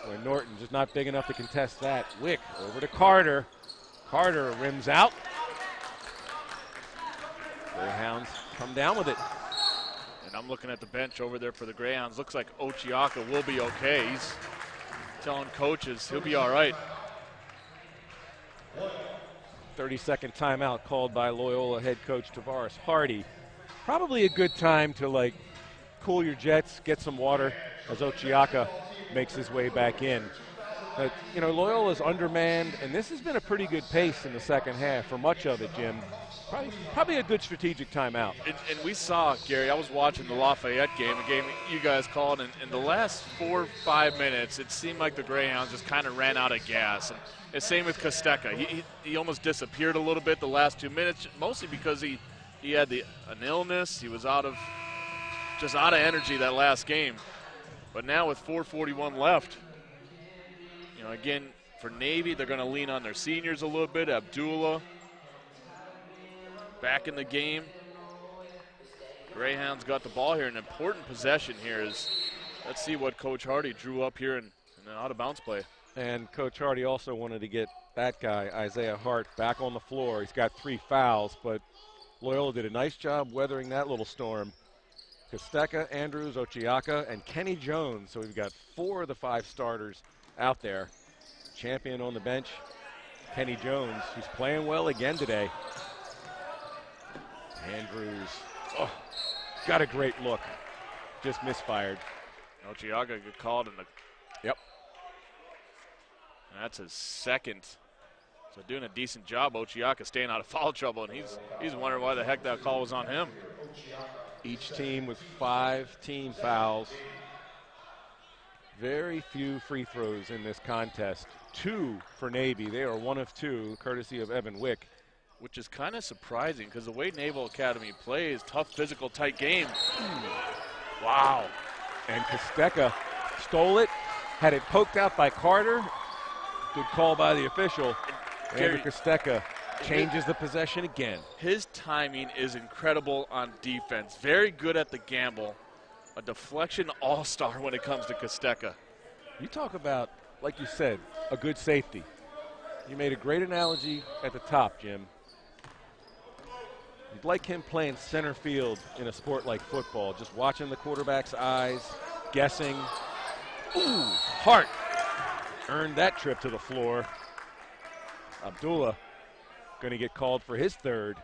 Where Norton just not big enough to contest that. Wick over to Carter. Carter rims out. Greyhounds come down with it. And I'm looking at the bench over there for the Greyhounds. Looks like Ochiaka will be okay. He's telling coaches he'll be all right. 30-second timeout called by Loyola head coach Tavares Hardy. Probably a good time to, like, cool your jets, get some water as Ochiaka makes his way back in. But, you know, Loyola's undermanned, and this has been a pretty good pace in the second half for much of it, Jim. Probably a good strategic timeout. And we saw, Gary, I was watching the Lafayette game, a game you guys called, and in the last 4 or 5 minutes, it seemed like the Greyhounds just kind of ran out of gas. And the same with Kostecka. He almost disappeared a little bit the last 2 minutes, mostly because he had an illness. He was just out of energy that last game. But now with 4:41 left, you know, again, for Navy, they're going to lean on their seniors a little bit. Abdullah back in the game. Greyhounds got the ball here. An important possession here is, let's see what Coach Hardy drew up here in an out-of-bounds play. And Coach Hardy also wanted to get that guy, Isaiah Hart, back on the floor. He's got 3 fouls, but Loyola did a nice job weathering that little storm. Kostecka, Andrews, Ochiaka, and Kenny Jones. So we've got 4 of the 5 starters out there. Champion on the bench, Kenny Jones, who's playing well again today. Andrews, got a great look. Just misfired. Ochiaka got called in the. Yep. And that's his second. So doing a decent job, Ochiaka staying out of foul trouble, and he's wondering why the heck that call was on him. Each team with 5 team fouls. Very few free throws in this contest. 2 for Navy. They are 1 of 2, courtesy of Evan Wick. Which is kind of surprising because the way Naval Academy plays, tough, physical, tight game. Wow. And Kostecka stole it, had it poked out by Carter. Good call by the official. Andrew Kostecka changes the possession again. His timing is incredible on defense. Very good at the gamble. A deflection all-star when it comes to Kostecka. You talk about, like you said, a good safety. You made a great analogy at the top, Jim. You'd like him playing center field in a sport like football, just watching the quarterback's eyes, guessing. Ooh, Hart earned that trip to the floor. Abdullah going to get called for his 3rd.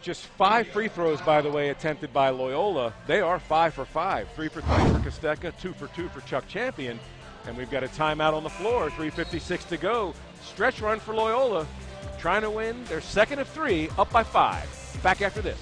Just 5 free throws, by the way, attempted by Loyola. They are 5 for 5. 3 for 3 for Kostecka, 2 for 2 for Chuck Champion. And we've got a timeout on the floor, 3:56 to go. Stretch run for Loyola, trying to win their 2nd of 3, up by 5. Back after this.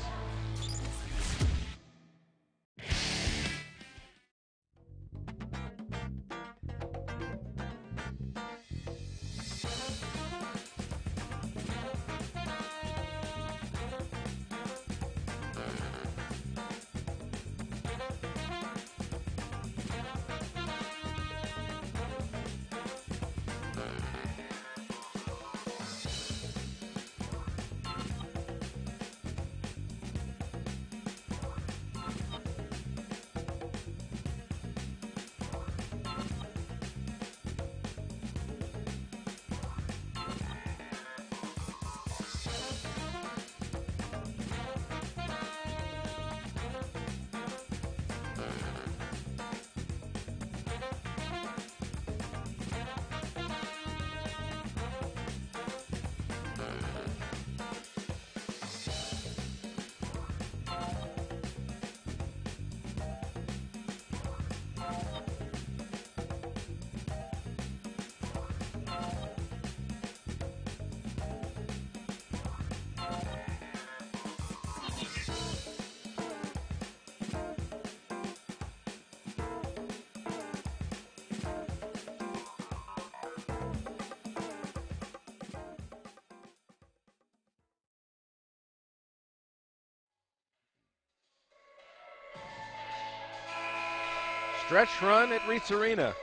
Stretch run at Reitz Arena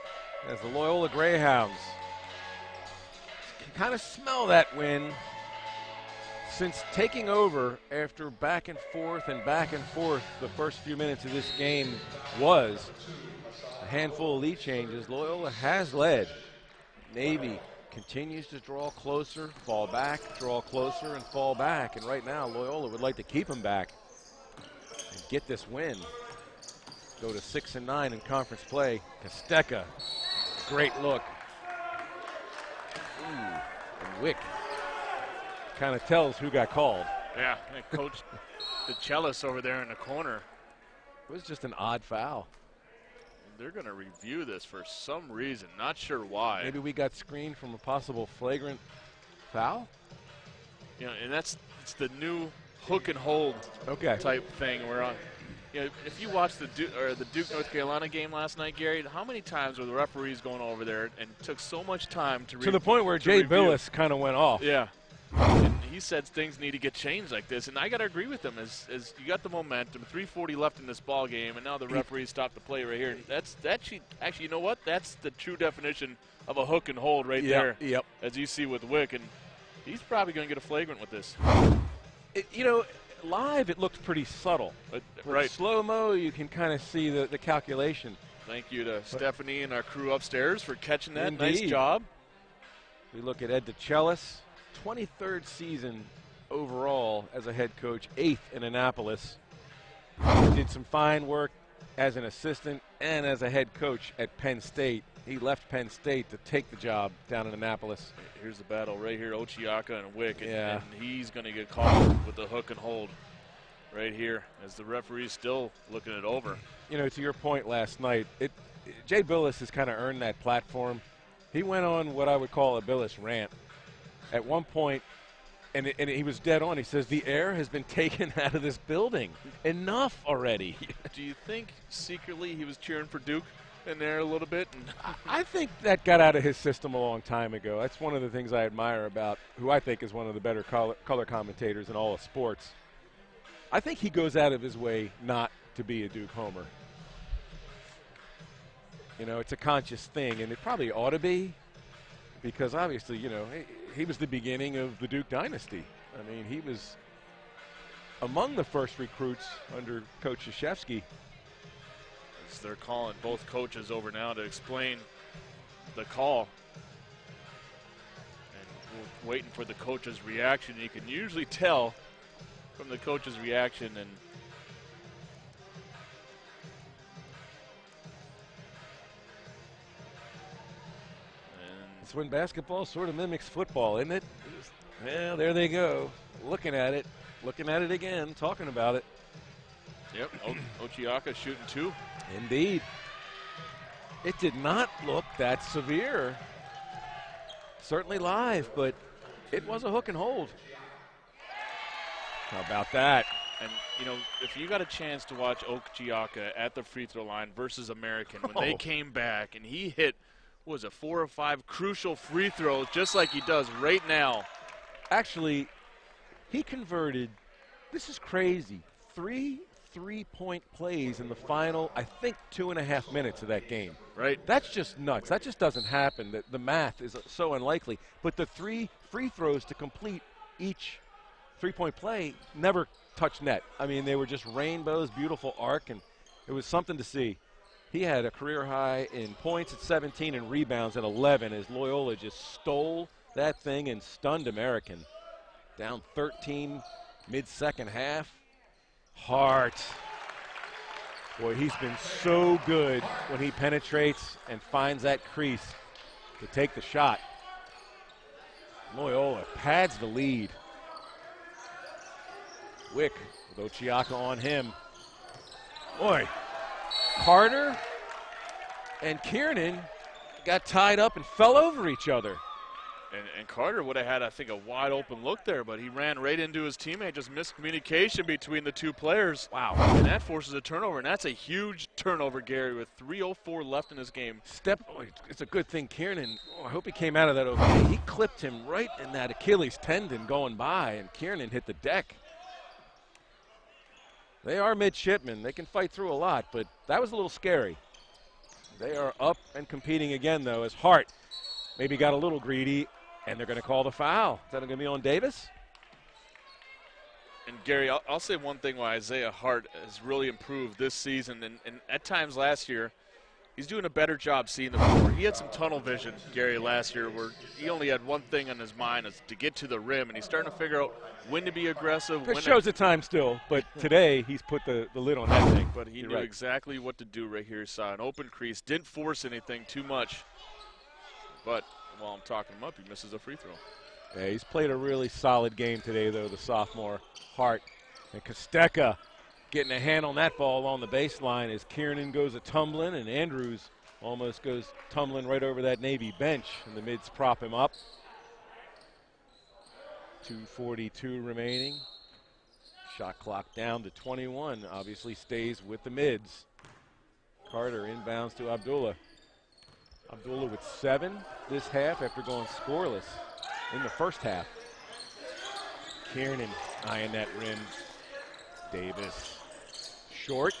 as the Loyola Greyhounds can kind of smell that win since taking over after back and forth the first few minutes of this game was a handful of lead changes. Loyola has led. Navy continues to draw closer, fall back, draw closer, and fall back. And right now, Loyola would like to keep them back and get this win. Go to 6-9 in conference play. Kostecka, great look. Ooh, and Wick kind of tells who got called. Yeah, and Coach DeCellis over there in the corner. It was just an odd foul. They're going to review this for some reason. Not sure why. Maybe we got screened from a possible flagrant foul? You know, and it's the new hook and hold type thing. We're on. You know, if you watched the Duke North Carolina game last night, Gary, how many times were the referees going over there and took so much time to the point where Jay Billis kind of went off. Yeah. And he said things need to get changed like this, and I got to agree with him. As you got the momentum, 3:40 left in this ball game, and now the referees stopped the play right here. And actually, you know what? That's the true definition of a hook and hold right there. Yep. As you see with Wick, and he's probably going to get a flagrant with this. You know, live it looked pretty subtle. Right. Slow-mo, you can kind of see the calculation. Thank you to Stephanie and our crew upstairs for catching that. Indeed. Nice job. We look at Ed DeCellis, 23rd season overall as a head coach, 8th in Annapolis. Did some fine work as an assistant and as a head coach at Penn State. He left Penn State to take the job down in Annapolis. Here's the battle right here, Ochiaka and Wick, Yeah. and he's going to get called with the hook and hold right here as the referee's still looking it over. You know, to your point last night, Jay Billis has kind of earned that platform. He went on what I would call a Billis rant at one point, and he was dead on. He says, the air has been taken out of this building. Enough already. Do you think secretly he was cheering for Duke in there a little bit? I think that got out of his system a long time ago. That's one of the things I admire about who I think is one of the better color commentators in all of sports. I think he goes out of his way not to be a Duke homer. You know, it's a conscious thing, and it probably ought to be, because obviously, you know, he was the beginning of the Duke dynasty. I mean, he was among the first recruits under Coach Krzyzewski. So they're calling both coaches over now to explain the call. And we're waiting for the coach's reaction. You can usually tell from the coach's reaction. And it's when basketball sort of mimics football, isn't it? Yeah, there they go, looking at it again, talking about it. Yep, Ochiaka shooting two. Indeed. It did not look that severe. Certainly live, but it was a hook and hold. How about that? And, you know, if you got a chance to watch Ochiaka at the free throw line versus American, when they came back and he hit, what was it, 4 or 5 crucial free throws, just like he does right now. Actually, he converted, this is crazy, 3 3-point plays in the final, I think, 2.5 minutes of that game. Right. That's just nuts. That just doesn't happen. The math is so unlikely. But the 3 free throws to complete each 3-point play never touched net. I mean, they were just rainbows, beautiful arc, and it was something to see. He had a career high in points at 17 and rebounds at 11 as Loyola just stole that thing and stunned American. Down 13 mid-second half. Hart. Boy, he's been so good when he penetrates and finds that crease to take the shot. Loyola pads the lead. Wick with Ochiaka on him. Boy, Carter and Kiernan got tied up and fell over each other. And Carter would have had, I think, a wide open look there, but he ran right into his teammate. Just miscommunication between the two players. Wow. And that forces a turnover, and that's a huge turnover, Gary, with 3:04 left in this game. It's a good thing Kiernan, I hope he came out of that okay. He clipped him right in that Achilles tendon going by, and Kiernan hit the deck. They are midshipmen. They can fight through a lot, but that was a little scary. They are up and competing again, though, as Hart maybe got a little greedy, and they're going to call the foul. Is that going to be on Davis? And, Gary, I'll say one thing why Isaiah Hart has really improved this season, and at times last year, He's doing a better job seeing the floor. He had some tunnel vision, Gary, last year where he only had one thing on his mind, is to get to the rim, and he's starting to figure out when to be aggressive. It shows the time still, but today he's put the lid on that thing. But he knew exactly what to do right here. He saw an open crease, didn't force anything too much. But while I'm talking him up, he misses a free throw. Yeah, he's played a really solid game today, though, the sophomore. Hart and Kostecka getting a hand on that ball on the baseline as Kiernan goes a-tumbling, and Andrews almost goes tumbling right over that Navy bench, and the mids prop him up. 2:42 remaining. Shot clock down to 21. Obviously stays with the mids. Carter inbounds to Abdullah. Abdullah with 7 this half after going scoreless in the first half. Kiernan eyeing that rim. Davis short.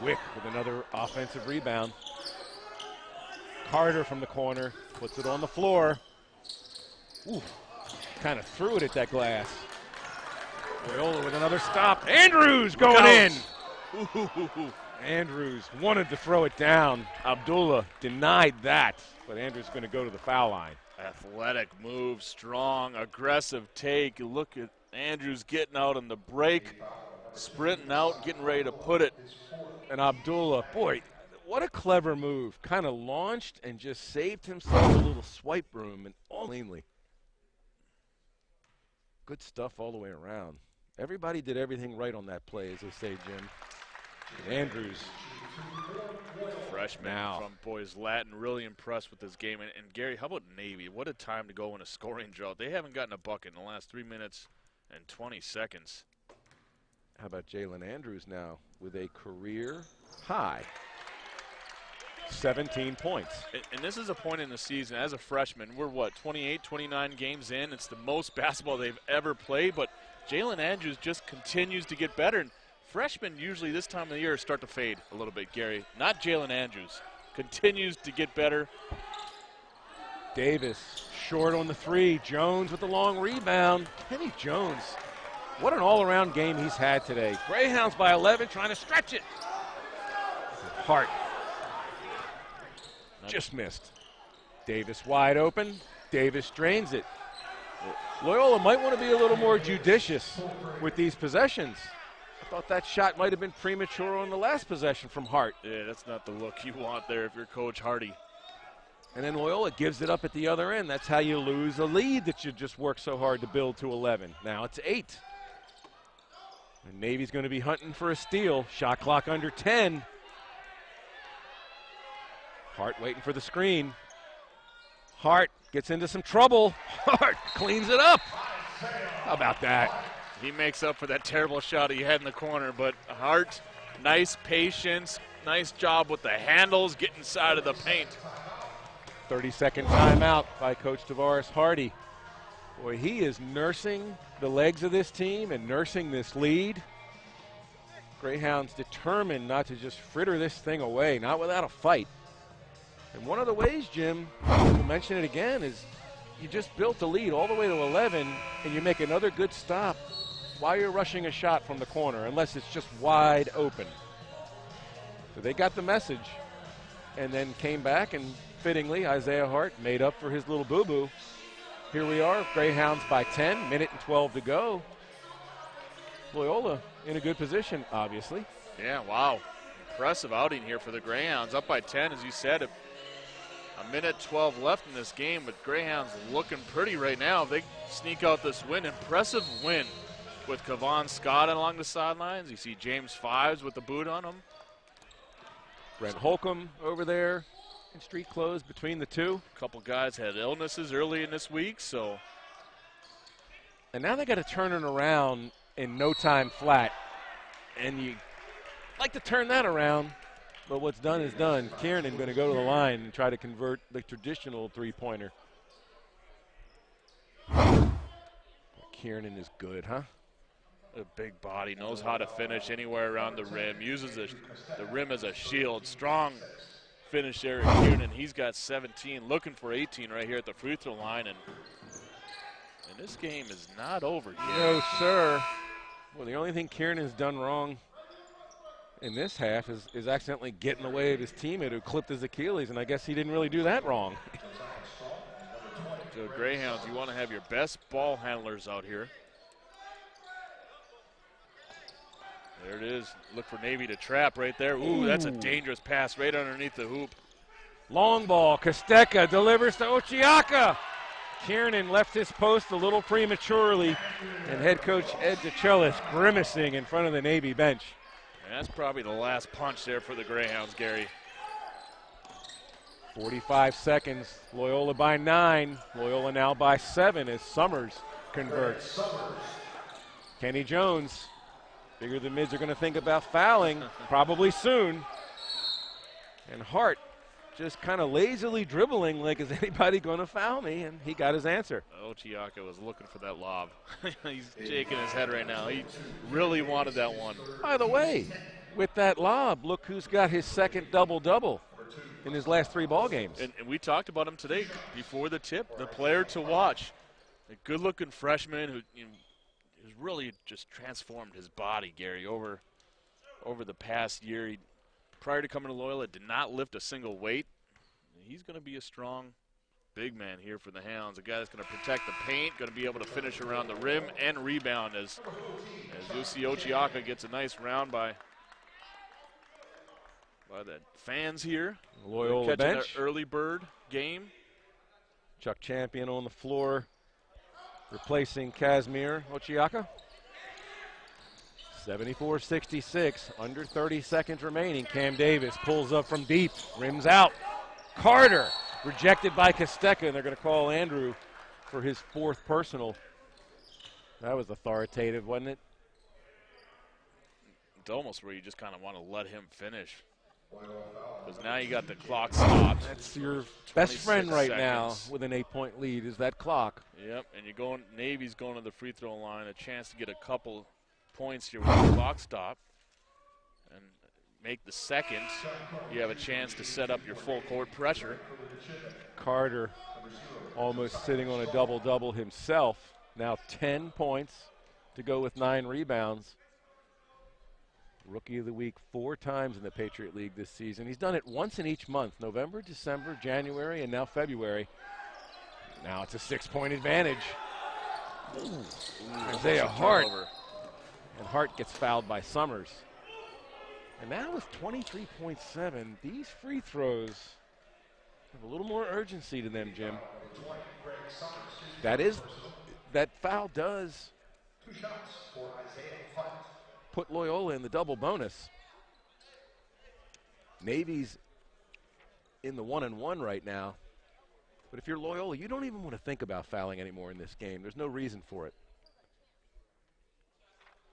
Wick with another offensive rebound. Carter from the corner puts it on the floor. Ooh, kind of threw it at that glass. Loyola with another stop. Andrews going in. Ooh. Andrews wanted to throw it down. Abdullah denied that, but Andrews is going to go to the foul line. Athletic move, strong, aggressive take. Look at Andrews getting out on the break, sprinting out, getting ready to put it. And Abdullah, boy, what a clever move. Kind of launched and just saved himself a little swipe room, and all cleanly. Good stuff all the way around. Everybody did everything right on that play, as they say, Jim. Andrews. Freshman from Boys Latin, really impressed with this game. And Gary, how about Navy? What a time to go in a scoring drought. They haven't gotten a bucket in the last 3 minutes and 20 seconds. How about Jalen Andrews now with a career high 17 points. And this is a point in the season as a freshman. We're, 28, 29 games in. It's the most basketball they've ever played, but Jalen Andrews just continues to get better. And freshmen usually this time of the year start to fade a little bit, Gary. Not Jalen Andrews. Continues to get better. Davis short on the 3. Jones with the long rebound. Kenny Jones, what an all-around game he's had today. Greyhounds by 11, trying to stretch it. Hart just missed. Davis wide open. Davis drains it. Loyola might want to be a little more judicious with these possessions. I thought that shot might have been premature on the last possession from Hart. Yeah, that's not the look you want there if you're Coach Hardy. And then Loyola gives it up at the other end. That's how you lose a lead that you just worked so hard to build to 11. Now it's 8. And Navy's going to be hunting for a steal. Shot clock under 10. Hart waiting for the screen. Hart gets into some trouble. Hart cleans it up. How about that? He makes up for that terrible shot he had in the corner, but Hart, nice patience, nice job with the handles, getting inside of the paint. 30-second timeout by Coach Tavares Hardy. Boy, he is nursing the legs of this team and nursing this lead. Greyhounds determined not to just fritter this thing away, not without a fight. And one of the ways, Jim, we'll mention it again, is you just built the lead all the way to 11, and you make another good stop while you're rushing a shot from the corner, unless it's just wide open. So they got the message and then came back, and fittingly, Isaiah Hart made up for his little boo-boo. Here we are, Greyhounds by 10, minute and 12 to go. Loyola in a good position, obviously. Yeah, wow. Impressive outing here for the Greyhounds. Up by 10, as you said. A minute 12 left in this game, but Greyhounds looking pretty right now. If they sneak out this win, impressive win with Kavon Scott along the sidelines. You see James Fives with the boot on him. Brent Holcomb over there in street clothes between the two. A couple guys had illnesses early in this week, so. And now they got to turn it around in no time flat. And you like to turn that around, but what's done is done. Kiernan going to go to the line and try to convert the traditional three-pointer. Kiernan is good, huh? A big body, knows how to finish anywhere around the rim, uses the rim as a shield. Strong finish there at Kiernan. He's got 17, looking for 18 right here at the free throw line. And this game is not over yet. No, sir. Well, the only thing Kiernan's done wrong in this half is accidentally getting in the way of his teammate who clipped his Achilles, and I guess he didn't really do that wrong. So Greyhounds, you want to have your best ball handlers out here. There it is. Look for Navy to trap right there. Ooh, that's a dangerous pass right underneath the hoop. Long ball. Kostecka delivers to Ochiaka. Kiernan left his post a little prematurely, and head coach Ed DeChellis grimacing in front of the Navy bench. And that's probably the last punch there for the Greyhounds, Gary. 45 seconds. Loyola by 9. Loyola now by 7 as Summers converts. Kenny Jones. Figure the mids are going to think about fouling probably soon. And Hart just kind of lazily dribbling like, is anybody going to foul me? And he got his answer. Ochiaka was looking for that lob. He's shaking his head right now. He really wanted that one. By the way, with that lob, look who's got his second double-double in his last 3 ball games. And we talked about him today before the tip, the player to watch. A good-looking freshman who has really just transformed his body, Gary, over the past year. Prior to coming to Loyola, did not lift a single weight. He's going to be a strong big man here for the Hounds, a guy that's going to protect the paint, going to be able to finish around the rim and rebound as Lucy Ochiaka gets a nice round by the fans here. Loyola catching bench. Their early bird game. Chuck Champion on the floor, replacing Casimir Ochiaka. 74-66, under 30 seconds remaining. Cam Davis pulls up from deep, rims out. Carter rejected by Kostecka, and they're going to call Andrew for his 4th personal. That was authoritative, wasn't it? It's almost where you just kind of want to let him finish. Because now you got the clock stopped. That's your best friend right seconds. now with an 8-point lead is that clock. Yep, and Navy's going to the free throw line, a chance to get a couple points here with the clock stop and make the second. You have a chance to set up your full court pressure. Carter almost sitting on a double-double himself. Now 10 points to go with 9 rebounds. Rookie of the Week 4 times in the Patriot League this season. He's done it once in each month, November, December, January, and now February. Now it's a 6-point advantage. Isaiah Hart. And Hart gets fouled by Summers. And now with 23.7, these free throws have a little more urgency to them, Jim. That foul does put Loyola in the double bonus. Navy's in the 1-and-1 right now. But if you're Loyola, you don't even want to think about fouling anymore in this game. There's no reason for it.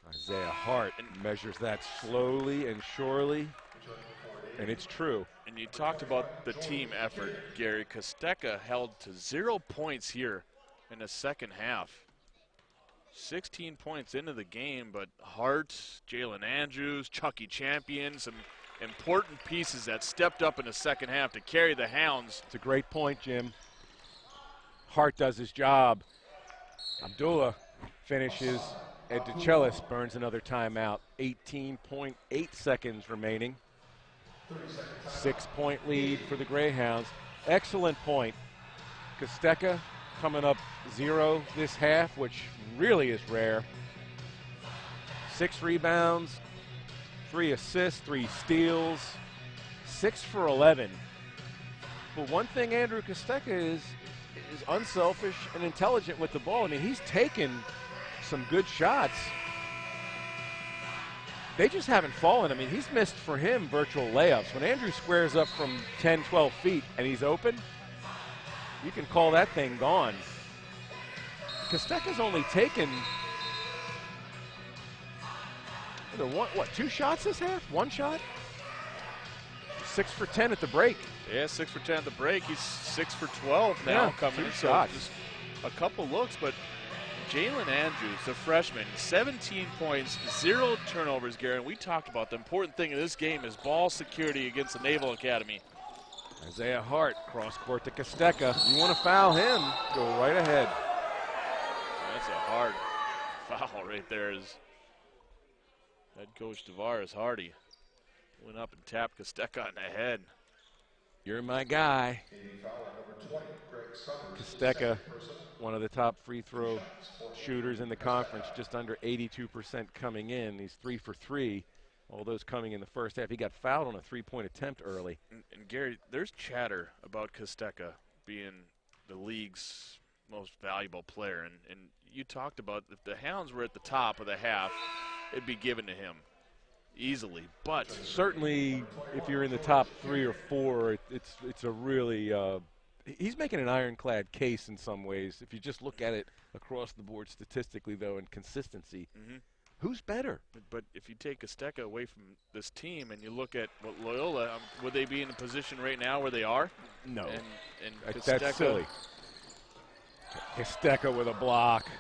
Isaiah Hart measures that slowly and surely, and it's true. And you talked about the team effort, Gary. Kostecka held to 0 points here in the second half. 16 points into the game, but Hart, Jalen Andrews, Chucky Champion, some important pieces that stepped up in the second half to carry the Hounds. It's a great point, Jim. Hart does his job. Abdullah finishes. Ed DeChellis burns another timeout. 18.8 seconds remaining. 6-point lead for the Greyhounds. Excellent point. Kostecka coming up 0 this half, which really is rare. 6 rebounds, 3 assists, 3 steals, 6 for 11. But one thing Andrew Kostecka is unselfish and intelligent with the ball. I mean, he's taken some good shots. They just haven't fallen. I mean, he's missed for him virtual layups. When Andrew squares up from 10, 12 feet and he's open, you can call that thing gone. Kostecka's only taken 2 shots this half? 1 shot? 6 for 10 at the break. Yeah, 6 for 10 at the break. He's 6 for 12 now coming. 2 shots. Just a couple looks, but Jalen Andrews, the freshman, 17 points, 0 turnovers, Gary. And we talked about the important thing in this game is ball security against the Naval Academy. Isaiah Hart, cross court to Kostecka. You want to foul him, go right ahead. That's a hard foul right there, as head coach Tavares Hardy. Went up and tapped Kosteka in the head. You're my guy. Kosteka, one of the top free throw shooters in the conference, just under 82% coming in. He's 3 for 3, all those coming in the first half. He got fouled on a three-point attempt early. And Gary, there's chatter about Kosteka being the league's most valuable player. And you talked about if the Hounds were at the top of the half, it'd be given to him easily. But certainly if you're in the top 3 or 4, it's a really he's making an ironclad case in some ways. If you just look at it across the board statistically, though, and consistency, who's better? But if you take Kosteka away from this team and you look at what Loyola, would they be in a position right now where they are? No. And that's silly. Kosteka with a block.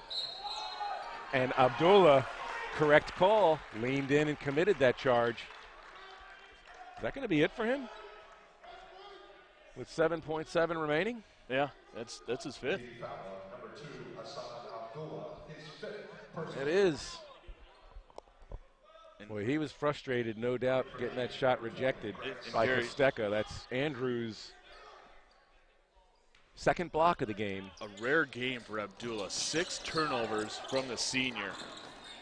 And Abdullah, correct call, leaned in and committed that charge. Is that going to be it for him? With 7.7 remaining? Yeah, that's his fifth. It is. Boy, he was frustrated, no doubt, getting that shot rejected by Kosteka. That's Andrews' second block of the game. A rare game for Abdullah. 6 turnovers from the senior.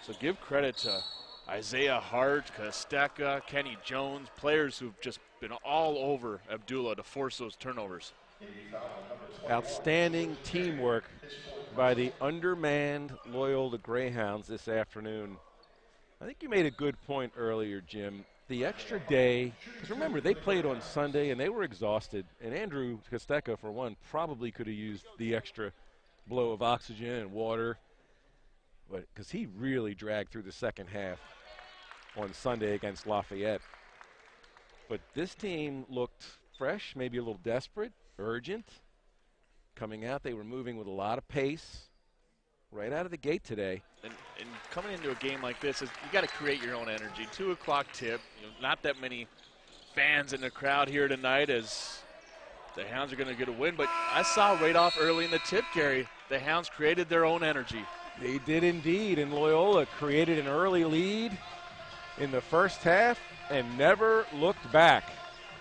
So give credit to Isaiah Hart, Kosteka, Kenny Jones, players who've just been all over Abdullah to force those turnovers. Outstanding teamwork by the undermanned Loyola Greyhounds this afternoon. I think you made a good point earlier, Jim. The extra day, because remember, they played on Sunday and they were exhausted. And Andrew Kosteka, for one, probably could have used the extra blow of oxygen and water. But because he really dragged through the second half on Sunday against Lafayette. But this team looked fresh, maybe a little desperate, urgent. Coming out, they were moving with a lot of pace right out of the gate today. And coming into a game like this, you got to create your own energy. 2 o'clock tip. Not that many fans in the crowd here tonight as the Hounds are going to get a win. But I saw right off early in the tip, Gary, the Hounds created their own energy. They did indeed, and Loyola created an early lead in the first half and never looked back.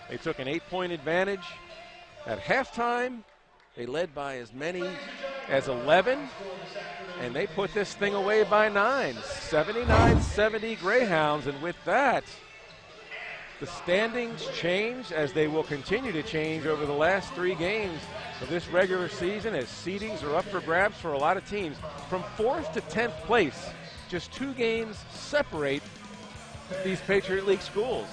They took an 8-point advantage. At halftime, they led by as many as 11, and they put this thing away by 9, 79-70 Greyhounds, and with that, the standings changed, as they will continue to change over the last 3 games of this regular season, as seedings are up for grabs for a lot of teams. From 4th to 10th place, just 2 games separate these Patriot League schools.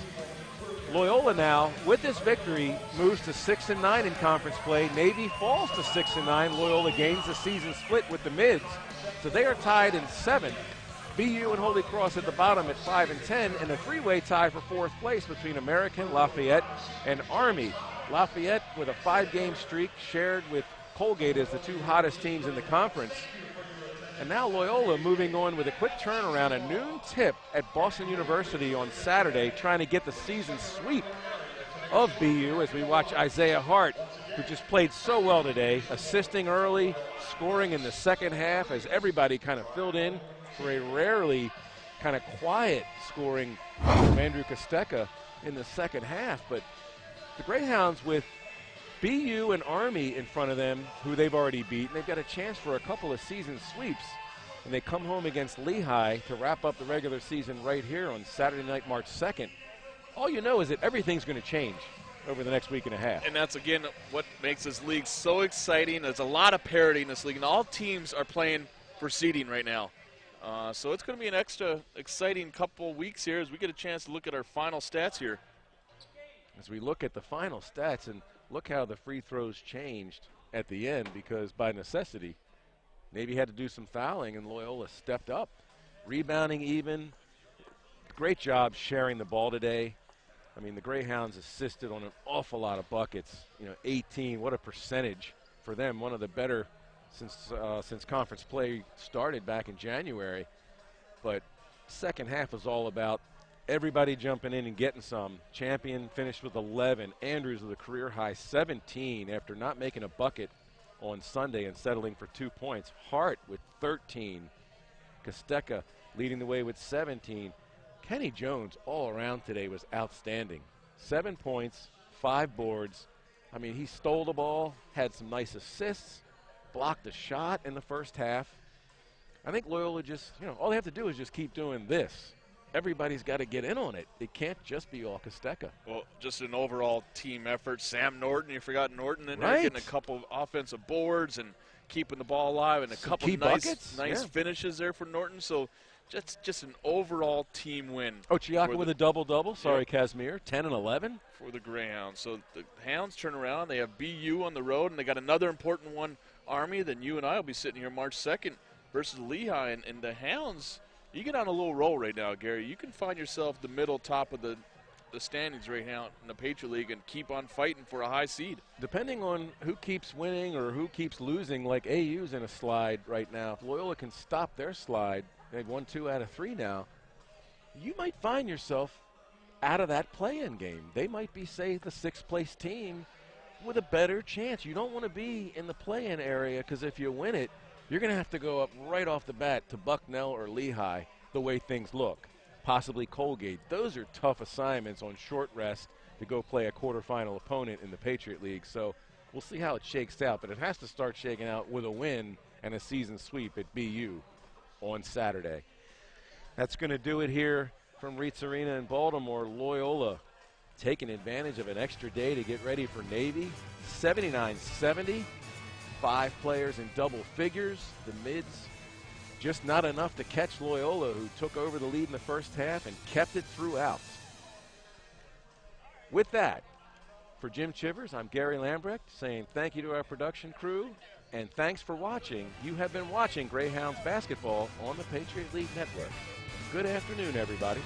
Loyola now, with this victory, moves to 6-9 in conference play. Navy falls to 6-9. Loyola gains the season split with the Mids. So they are tied in 7th. BU and Holy Cross at the bottom at 5 and 10, and a 3-way tie for 4th place between American, Lafayette, and Army. Lafayette with a 5-game streak shared with Colgate as the 2 hottest teams in the conference. And now Loyola moving on with a quick turnaround, a noon tip at Boston University on Saturday, trying to get the season sweep of BU as we watch Isaiah Hart, who just played so well today, assisting early, scoring in the second half as everybody kind of filled in for a rarely kind of quiet scoring from Andrew Kosteka in the second half. But the Greyhounds, with BU and Army in front of them, who they've already beaten, they've got a chance for a couple of season sweeps. And they come home against Lehigh to wrap up the regular season right here on Saturday night, March 2nd. All you know is that everything's going to change over the next week and a half. And that's, again, what makes this league so exciting. There's a lot of parity in this league, and all teams are playing for seeding right now. So it's going to be an extra exciting couple weeks here as we get a chance to look at our final stats here. As we look at the final stats, and look how the free throws changed at the end, because by necessity, Navy had to do some fouling, and Loyola stepped up. Rebounding even. Great job sharing the ball today. I mean, the Greyhounds assisted on an awful lot of buckets. 18, what a percentage for them. One of the better since conference play started back in January. But second half was all about everybody jumping in and getting some. Champion finished with 11. Andrews with a career high 17 after not making a bucket on Sunday and settling for 2 points. Hart with 13. Kosteka leading the way with 17. Kenny Jones all around today was outstanding. 7 points, 5 boards. I mean, he stole the ball, had some nice assists, blocked a shot in the first half. I think Loyola just, all they have to do is just keep doing this. Everybody's got to get in on it. It can't just be all Costeca. Well, just an overall team effort. Sam Norton, you forgot Norton in there, Right. getting a couple offensive boards and keeping the ball alive, and a Some couple key buckets. nice Yeah. finishes there for Norton. So just an overall team win. Ochiaka with a double-double. Sorry, Yep. Casimir. 10 and 11. For the Greyhounds. So the Hounds turn around. They have BU on the road, and they got another important one, Army. Then you and I will be sitting here March 2nd versus Lehigh. And the Hounds, you get on a little roll right now, Gary. You can find yourself the middle top of the standings right now in the Patriot League and keep on fighting for a high seed. Depending on who keeps winning or who keeps losing, like AU's in a slide right now. If Loyola can stop their slide, they've won 2 out of 3 now, you might find yourself out of that play-in game. They might be, say, the 6th-place team with a better chance. You don't want to be in the play-in area, because if you win it, you're going to have to go up right off the bat to Bucknell or Lehigh the way things look. Possibly Colgate. Those are tough assignments on short rest to go play a quarterfinal opponent in the Patriot League. So we'll see how it shakes out, but it has to start shaking out with a win and a season sweep at BU on Saturday. That's going to do it here from Reitz Arena in Baltimore. Loyola taking advantage of an extra day to get ready for Navy. 79-70. 5 players in double figures. The mids just not enough to catch Loyola, who took over the lead in the first half and kept it throughout. With that, for Jim Chivers, I'm Gary Lambrecht saying thank you to our production crew, and thanks for watching. You have been watching Greyhounds basketball on the Patriot League Network. Good afternoon, everybody.